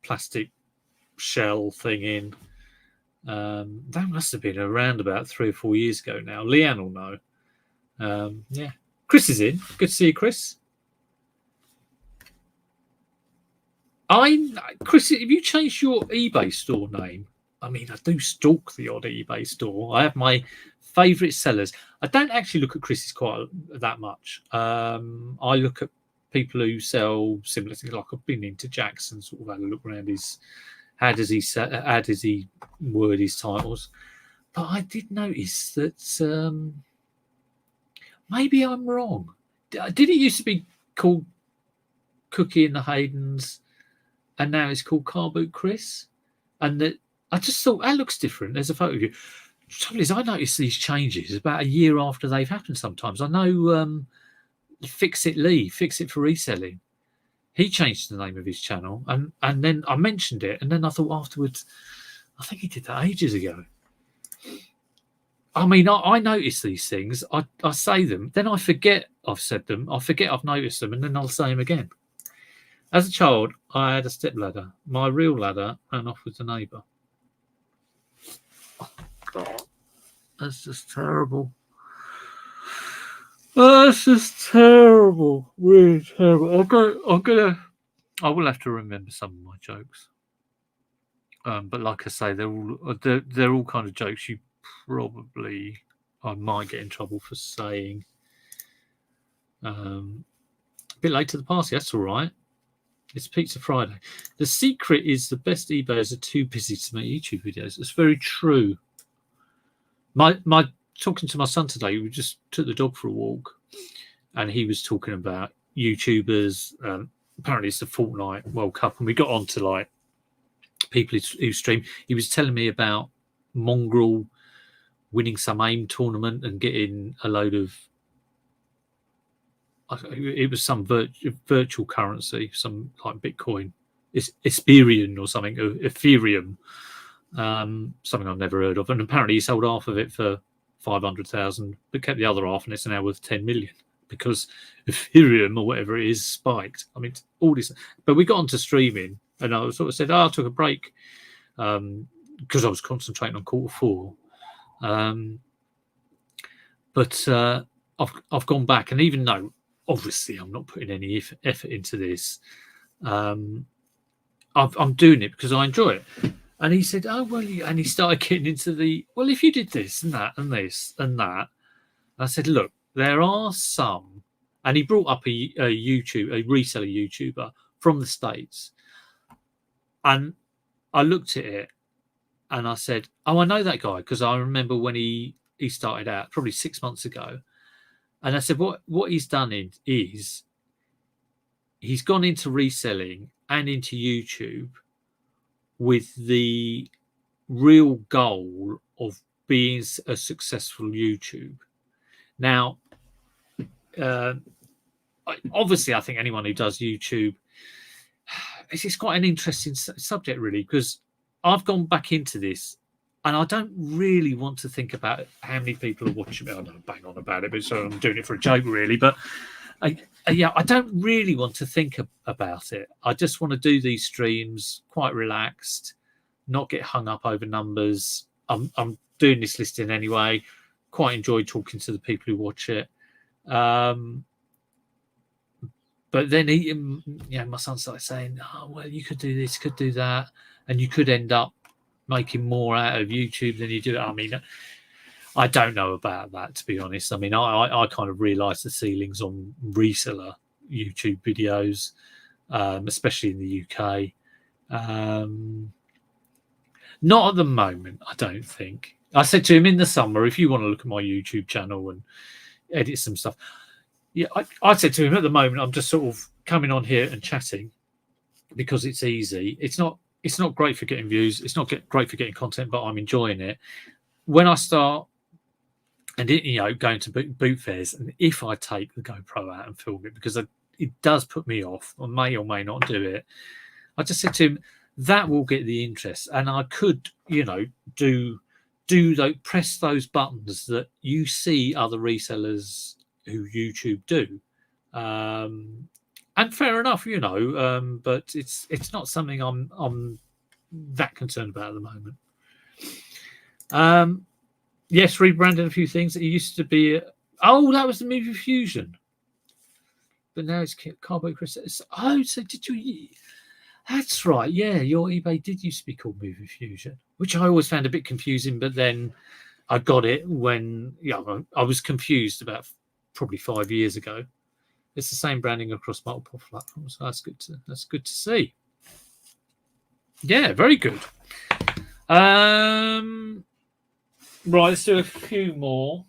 plastic shell thing in. That must have been around about 3 or 4 years ago now. Leanne will know. Yeah. Chris is in. Good to see you, Chris. Chris, have you changed your eBay store name? I mean, I do stalk the odd eBay store. I have my favourite sellers. I don't actually look at Chris's quite that much. I look at people who sell similar things. Like I've been into Jackson, sort of had a look around how does he word his titles. But I did notice that maybe I'm wrong. Did it used to be called Cookie in the Haydens, and now it's called Car Boot Chris? And that I just thought that looks different. There's a photo of you. The trouble is, I notice these changes about a year after they've happened sometimes. I know Fix It for Reselling. He changed the name of his channel, and then I mentioned it, and then I thought afterwards, I think he did that ages ago. I mean, I notice these things. I say them, then I forget I've said them. I forget I've noticed them, and then I'll say them again. As a child, I had a stepladder. My real ladder ran off with the neighbour. Oh, God. That's just terrible. That's just terrible. Really terrible. I will have to remember some of my jokes. But like I say, they're all kind of jokes you probably I might get in trouble for saying. A bit late to the party. That's all right. It's Pizza Friday. The secret is the best eBayers are too busy to make YouTube videos. It's very true. My talking to my son today, we just took the dog for a walk, and he was talking about YouTubers. Apparently, it's the Fortnite World Cup, and we got on to like people who stream. He was telling me about Mongrel winning some AIM tournament and getting a load of. It was some virtual currency, some like Bitcoin, it's Ethereum or something, Ethereum, something I've never heard of. And apparently he sold half of it for 500,000, but kept the other half, and it's now worth 10 million because Ethereum or whatever it is spiked. I mean, all this. But we got onto streaming, and I sort of said, I took a break because I was concentrating on Q4. But I've gone back, and even though obviously I'm not putting any effort into this. I'm doing it because I enjoy it. And he said, oh, well, and he started getting into well, if you did this and that and this and that. And I said, look, there are some, and he brought up a reseller YouTuber from the States. And I looked at it and I said, oh, I know that guy, because I remember when he started out probably 6 months ago. And I said, what he's done is he's gone into reselling and into YouTube with the real goal of being a successful YouTube. Now, obviously, I think anyone who does YouTube, it's quite an interesting subject, really, because I've gone back into this and I don't really want to think about how many people are watching me. I don't bang on about it, but so I'm doing it for a joke, really. But I don't really want to think about it. I just want to do these streams quite relaxed, not get hung up over numbers. I'm doing this listing anyway. Quite enjoy talking to the people who watch it. But then my son started saying, oh, well, you could do this, could do that, and you could end up making more out of YouTube than you do. I mean, I don't know about that, to be honest. I mean, I kind of realised the ceilings on reseller YouTube videos, especially in the UK. Not at the moment, I don't think. I said to him in the summer, if you want to look at my YouTube channel and edit some stuff. Yeah, I said to him, at the moment, I'm just sort of coming on here and chatting because it's easy. It's not great for getting views. It's not great for getting content, but I'm enjoying it. When I start and going to boot fairs, and if I take the GoPro out and film it, because it does put me off, I may or may not do it. I just said to him, that will get the interest, and I could, press those buttons that you see other resellers who YouTube do, and fair enough, but it's not something I'm that concerned about at the moment. Yes, rebranded a few things. It used to be that was the Movie Fusion, but now it's Carbo Chris. Oh, so did you? That's right. Yeah, your eBay did used to be called Movie Fusion, which I always found a bit confusing. But then I got it when I was confused about probably 5 years ago. It's the same branding across multiple platforms. So that's good to see. Yeah, very good. Right, let's do a few more.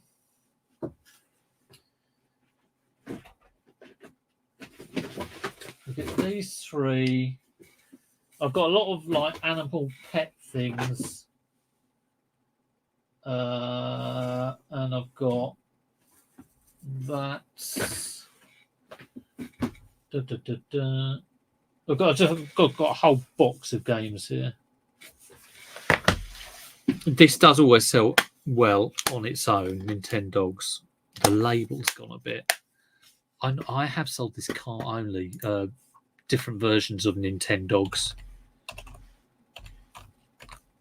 Look at these three. I've got a lot of animal pet things. And I've got that. I've got a whole box of games here. This does always sell well on its own, Nintendogs. The label's gone a bit. I have sold this car only, different versions of Nintendogs.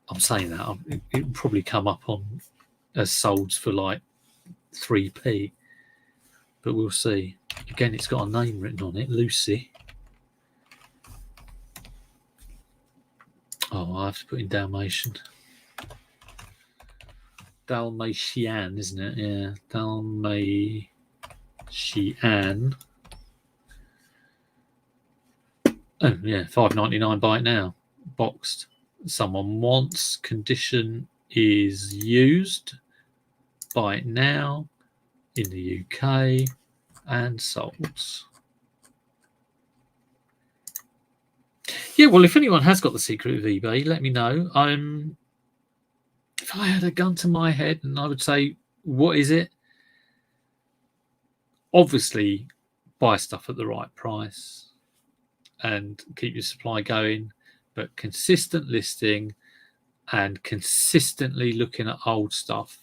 I'm saying that it will probably come up on as sold for 3p, but we'll see. Again, it's got a name written on it, Lucy. Oh, I have to put in Dalmatian. Dalmatian, isn't it? Yeah, Dalmatian. Oh yeah, $5.99 buy it now, boxed. Someone wants. Condition is used. Buy it now in the UK and sold. Yeah, well, if anyone has got the secret of eBay, let me know. If I had a gun to my head and I would say, what is it? Obviously, buy stuff at the right price and keep your supply going, but consistent listing and consistently looking at old stuff.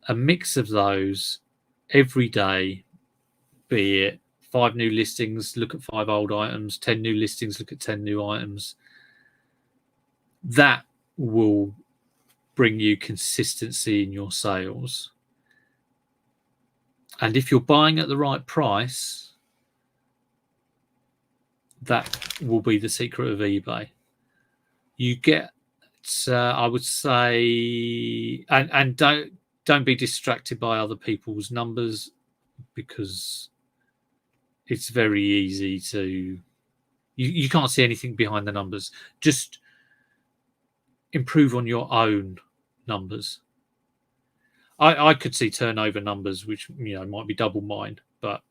A mix of those every day, be it 5 new listings, look at 5 old items, 10 new listings, look at 10 new items. That will bring you consistency in your sales. And if you're buying at the right price, that will be the secret of eBay. You get, I would say, and don't be distracted by other people's numbers, because it's very easy to, you can't see anything behind the numbers. Just improve on your own numbers. I could see turnover numbers which might be double mine, but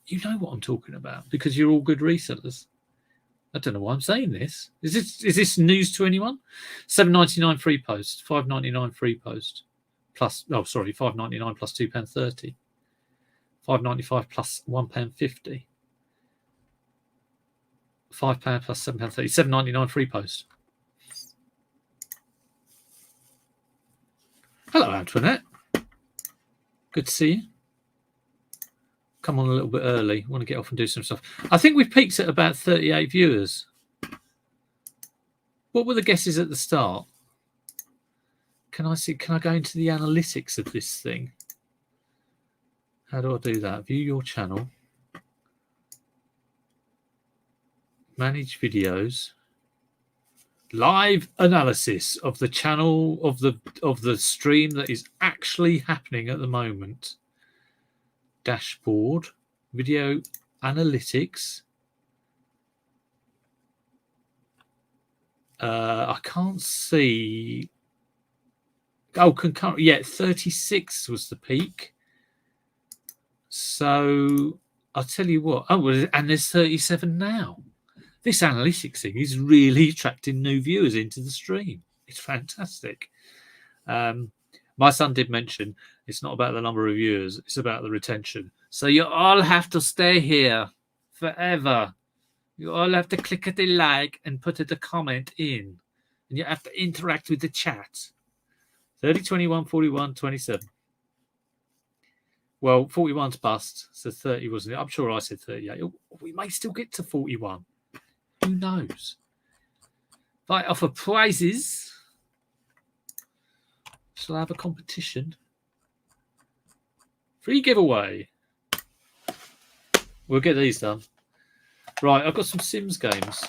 you know what I'm talking about because you're all good resellers. I don't know why I'm saying this. Is this news to anyone? £7.99 free post, £5.99 free post, plus £5.99 plus £2.30, £5.95 plus £1.50, £5 plus £7.30, £7.99 free post. Hello, Antoinette. Good to see you. Come on a little bit early. Want to get off and do some stuff. I think we've peaked at about 38 viewers. What were the guesses at the start? Can I go into the analytics of this thing? How do I do that? View your channel. Manage videos. Live analysis of the channel of the stream that is actually happening at the moment. Dashboard, video analytics. I can't see. Oh, concurrent. Yeah, 36 was the peak. So I'll tell you what. Oh, and there's 37 now. This analytics thing is really attracting new viewers into the stream. It's fantastic. My son did mention it's not about the number of viewers, it's about the retention. So you all have to stay here forever. You all have to click at the like and put a comment in. And you have to interact with the chat. 30, 21, 41, 27. Well, 41's bust, so 30 wasn't it? I'm sure I said 38. We may still get to 41. Who knows? If I offer prizes, shall I have a competition? Free giveaway. We'll get these done. Right, I've got some Sims games.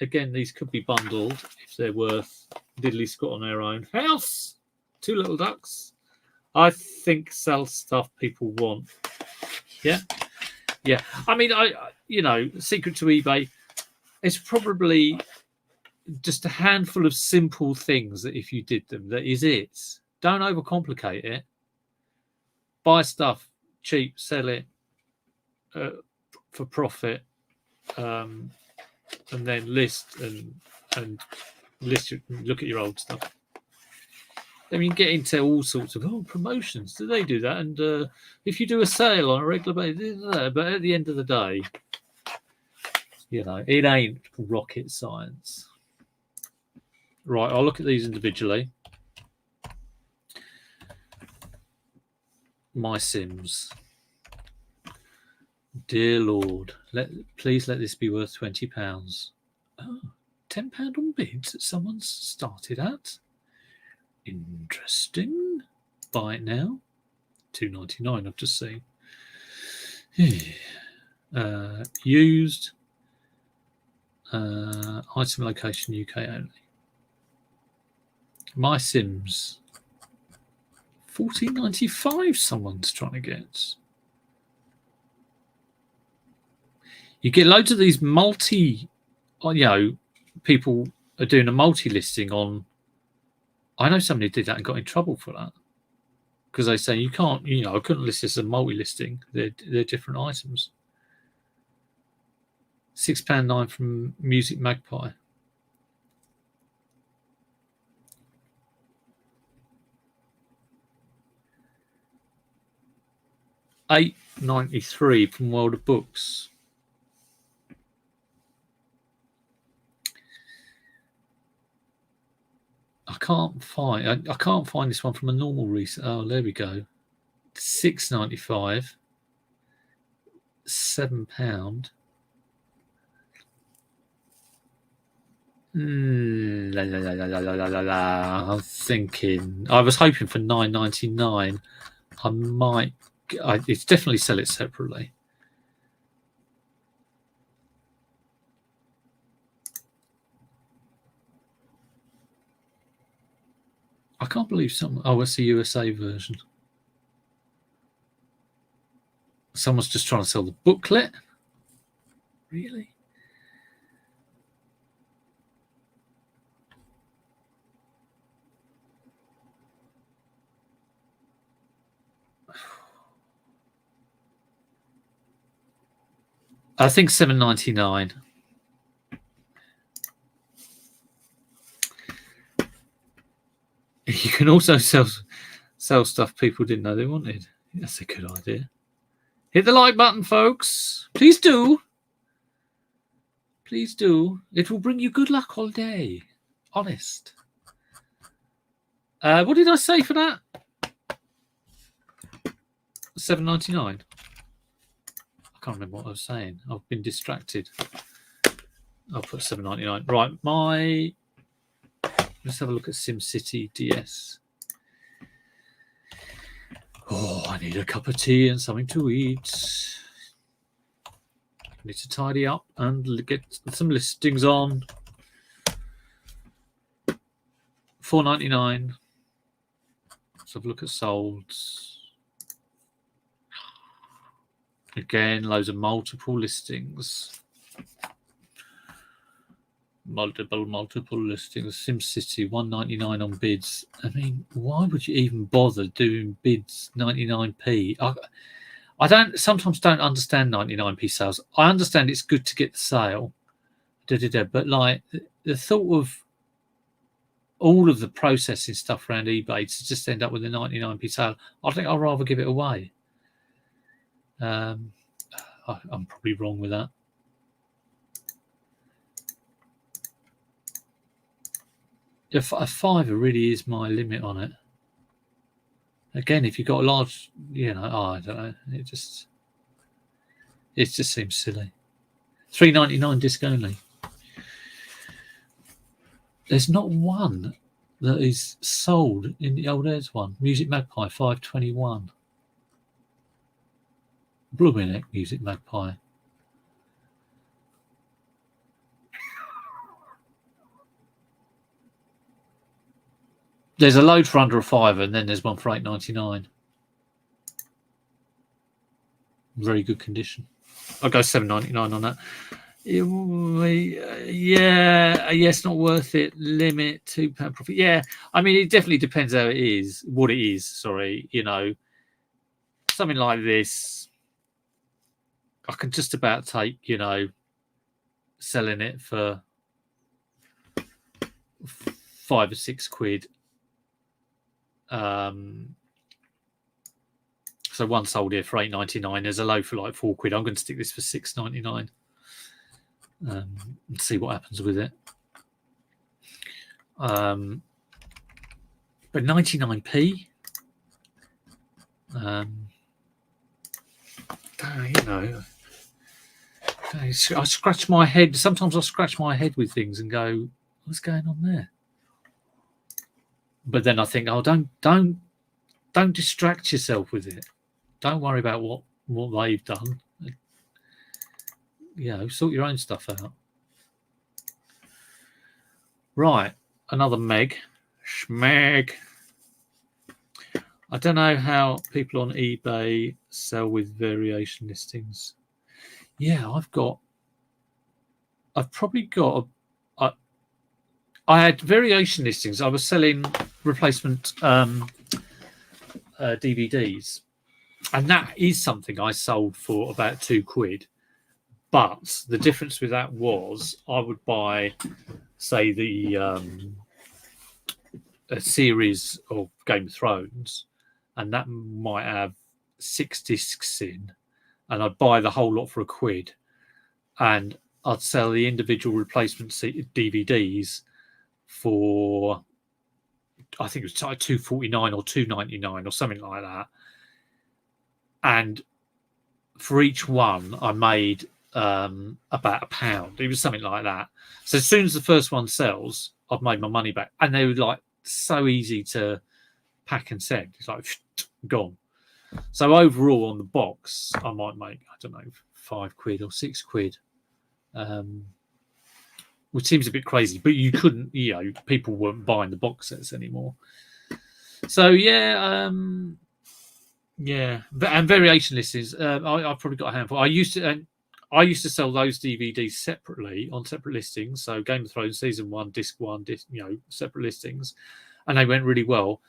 Again, these could be bundled if they're worth diddly squat on their own. House! Two little ducks. I think sell stuff people want. Yeah? Yeah. I mean, secret to eBay, it's probably just a handful of simple things that if you did them, that is it. Don't overcomplicate it. Buy stuff cheap, sell it for profit, and then list and list. Look at your old stuff. I mean, get into all sorts of promotions. Do they do that? And if you do a sale on a regular basis, but at the end of the day, it ain't rocket science. Right, I'll look at these individually. My Sims. Dear Lord, please let this be worth £20. Oh, £10 on bids that someone's started at. Interesting. Buy it now. £2.99 I've just seen. Used. Item location UK only. My Sims. £14.95 someone's trying to get. You get loads of these people are doing a multi-listing on. I know somebody did that and got in trouble for that because they say you can't, I couldn't list this as a multi-listing. They're different items. £6.9 from Music Magpie. £8.93 from World of Books. I can't find this one from a normal resale. Oh, there we go. £6.95. £7. I'm thinking. I was hoping for £9.99. It's definitely sell it separately. I can't believe it's the USA version. Someone's just trying to sell the booklet. Really? I think $7.99. You can also sell stuff people didn't know they wanted. That's a good idea. Hit the like button, folks. Please do. Please do. It will bring you good luck all day. Honest. What did I say for that? $7.99. I can't remember what I was saying. I've been distracted. I'll put $7.99. Right, let's have a look at SimCity DS. Oh, I need a cup of tea and something to eat. I need to tidy up and get some listings on. $4.99. Let's have a look at solds. Again, loads of multiple listings. Multiple listings. SimCity, $1.99 on bids. I mean, why would you even bother doing bids 99p? I sometimes don't understand 99p sales. I understand it's good to get the sale, but like the thought of all of the processing stuff around eBay to just end up with a 99p sale, I think I'd rather give it away. I'm probably wrong with that. If a $5 really is my limit on it. Again, if you've got a large, I don't know. It just seems silly. $3.99 disc only. There's not one that is sold in the old Airs one. Music Magpie, $5.21. Blooming heck, Music Magpie. There's a load for under a $5, and then there's one for $8.99. Very good condition. I'll go $7.99 on that. Yeah, yes, not worth it. Limit £2 profit. Yeah, I mean, it definitely depends what it is. Sorry, something like this, I can just about take, selling it for £5 or £6. So one sold here for $8.99. There's a low for like £4. I'm going to stick this for $6.99 and see what happens with it. But 99p. I scratch my head. Sometimes I scratch my head with things and go, "What's going on there?" But then I think, "Oh, don't distract yourself with it. Don't worry about what they've done. Sort your own stuff out." Right, another Schmeg. I don't know how people on eBay sell with variation listings. Yeah, I've probably got I had variation listings. I was selling replacement DVDs, and that is something I sold for about £2. But the difference with that was I would buy, say, a series of Game of Thrones, and that might have 6 discs in, and I'd buy the whole lot for £1, and I'd sell the individual replacement DVDs for, I think it was like $2.49 or $2.99 or something like that. And for each one, I made about £1. It was something like that. So as soon as the first one sells, I've made my money back, and they were like so easy to pack and send. It's like gone. So overall on the box, I might make, I don't know, £5 or £6, which seems a bit crazy. But you couldn't, people weren't buying the box sets anymore. So yeah, and variation listings. I've probably got a handful. I used to sell those DVDs separately on separate listings. So Game of Thrones season 1, disc 1, separate listings, and they went really well.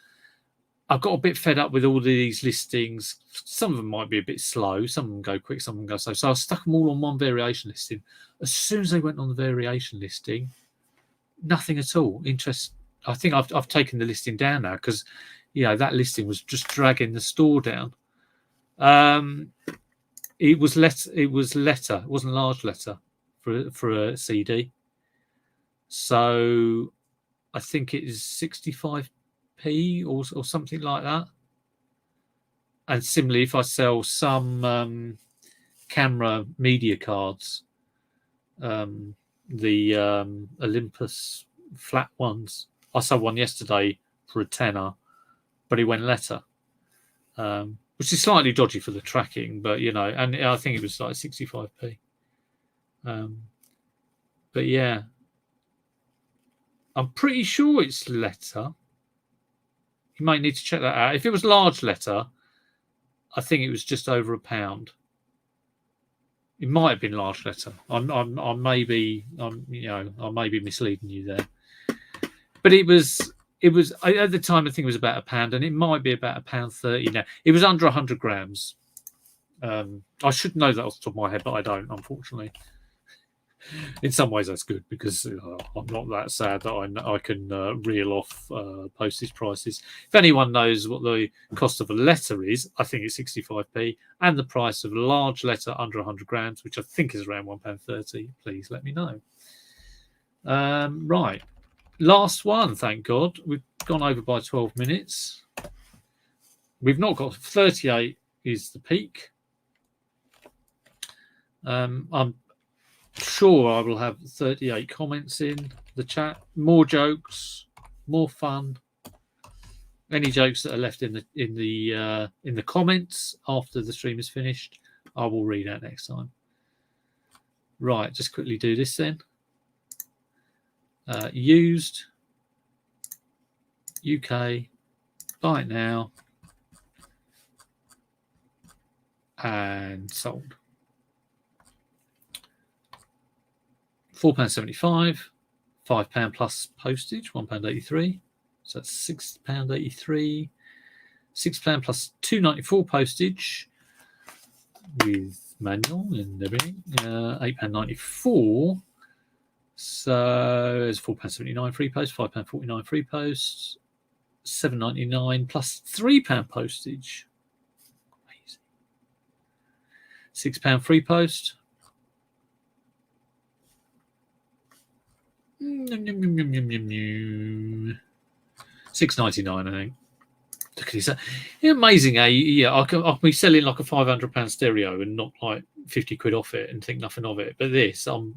I got a bit fed up with all of these listings. Some of them might be a bit slow. Some of them go quick. Some of them go slow. So I stuck them all on one variation listing. As soon as they went on the variation listing, nothing at all. Interest. I think I've taken the listing down now because, that listing was just dragging the store down. It was letter. It wasn't large letter for a CD. So I think it is 65p or something like that. And similarly, if I sell some camera media cards, the Olympus flat ones, I sold one yesterday for £10, but it went letter, which is slightly dodgy for the tracking, but and I think it was like 65p. But yeah, I'm pretty sure it's letter. You might need to check that out. If it was large letter, I think it was just over £1. It might have been large letter. I may be misleading you there. But it was at the time, I think it was about £1, and it might be about £1.30 now. It was under 100 grams. I should know that off the top of my head, but I don't, unfortunately. In some ways, that's good because I'm not that sad that I can reel off postage prices. If anyone knows what the cost of a letter is, I think it's 65p, and the price of a large letter under 100 grams, which I think is around £1.30, please let me know. Right. Last one, thank God. We've gone over by 12 minutes. We've not got 38 is the peak. I'm sure I will have 38 comments in the chat. More jokes, more fun. Any jokes that are left in the comments after the stream is finished, I will read out next time. Right, just quickly do this then. Used, UK, buy it now, and sold. £4.75, £5 plus postage, £1.83. So that's £6.83. £6 plus £2.94 postage with manual and everything. £8.94. So there's £4.79 free post, £5.49 free post, £7.99 plus £3 postage. Amazing. £6 free post. £6.99, I think. Look at this. Amazing, I can be selling like a £500 stereo and not like 50 quid off it and think nothing of it. But this, I'm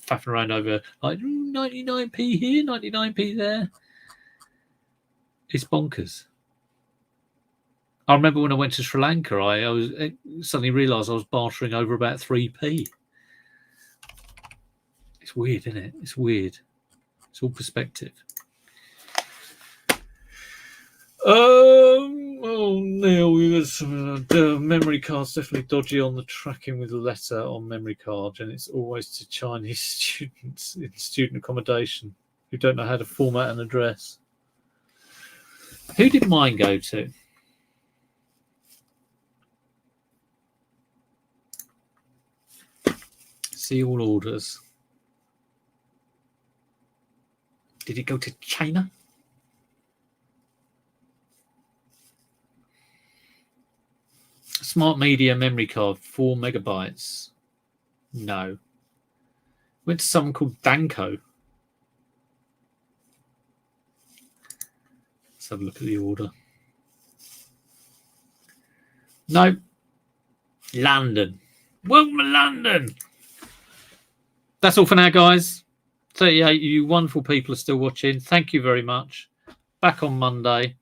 faffing around over like 99p here, 99p there. It's bonkers. I remember when I went to Sri Lanka, I suddenly realised I was bartering over about 3p. It's weird, isn't it? It's weird. It's all perspective. Neil, the memory card's definitely dodgy on the tracking with the letter on memory card, and it's always to Chinese students in student accommodation who don't know how to format an address. Who did mine go to? See all orders. Did it go to China? Smart Media memory card, 4 megabytes. No. Went to someone called Danko. Let's have a look at the order. No. London. Welcome to London. That's all for now, guys. 38, you wonderful people are still watching. Thank you very much. Back on Monday,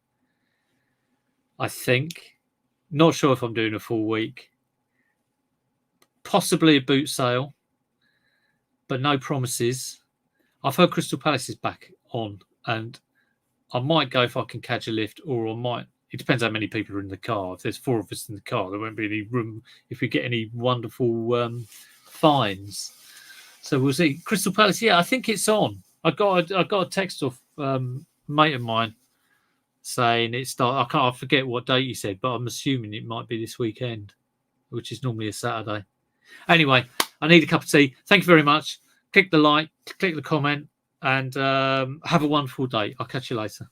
I think. Not sure if I'm doing a full week. Possibly a boot sale, but no promises. I've heard Crystal Palace is back on, and I might go if I can catch a lift, or I might. It depends how many people are in the car. If there's 4 of us in the car, there won't be any room if we get any wonderful fines. So we'll see. Crystal Palace, yeah, I think it's on. I got a text off mate of mine saying it's. I forget what date he said, but I'm assuming it might be this weekend, which is normally a Saturday. Anyway, I need a cup of tea. Thank you very much. Click the like, click the comment, and have a wonderful day. I'll catch you later.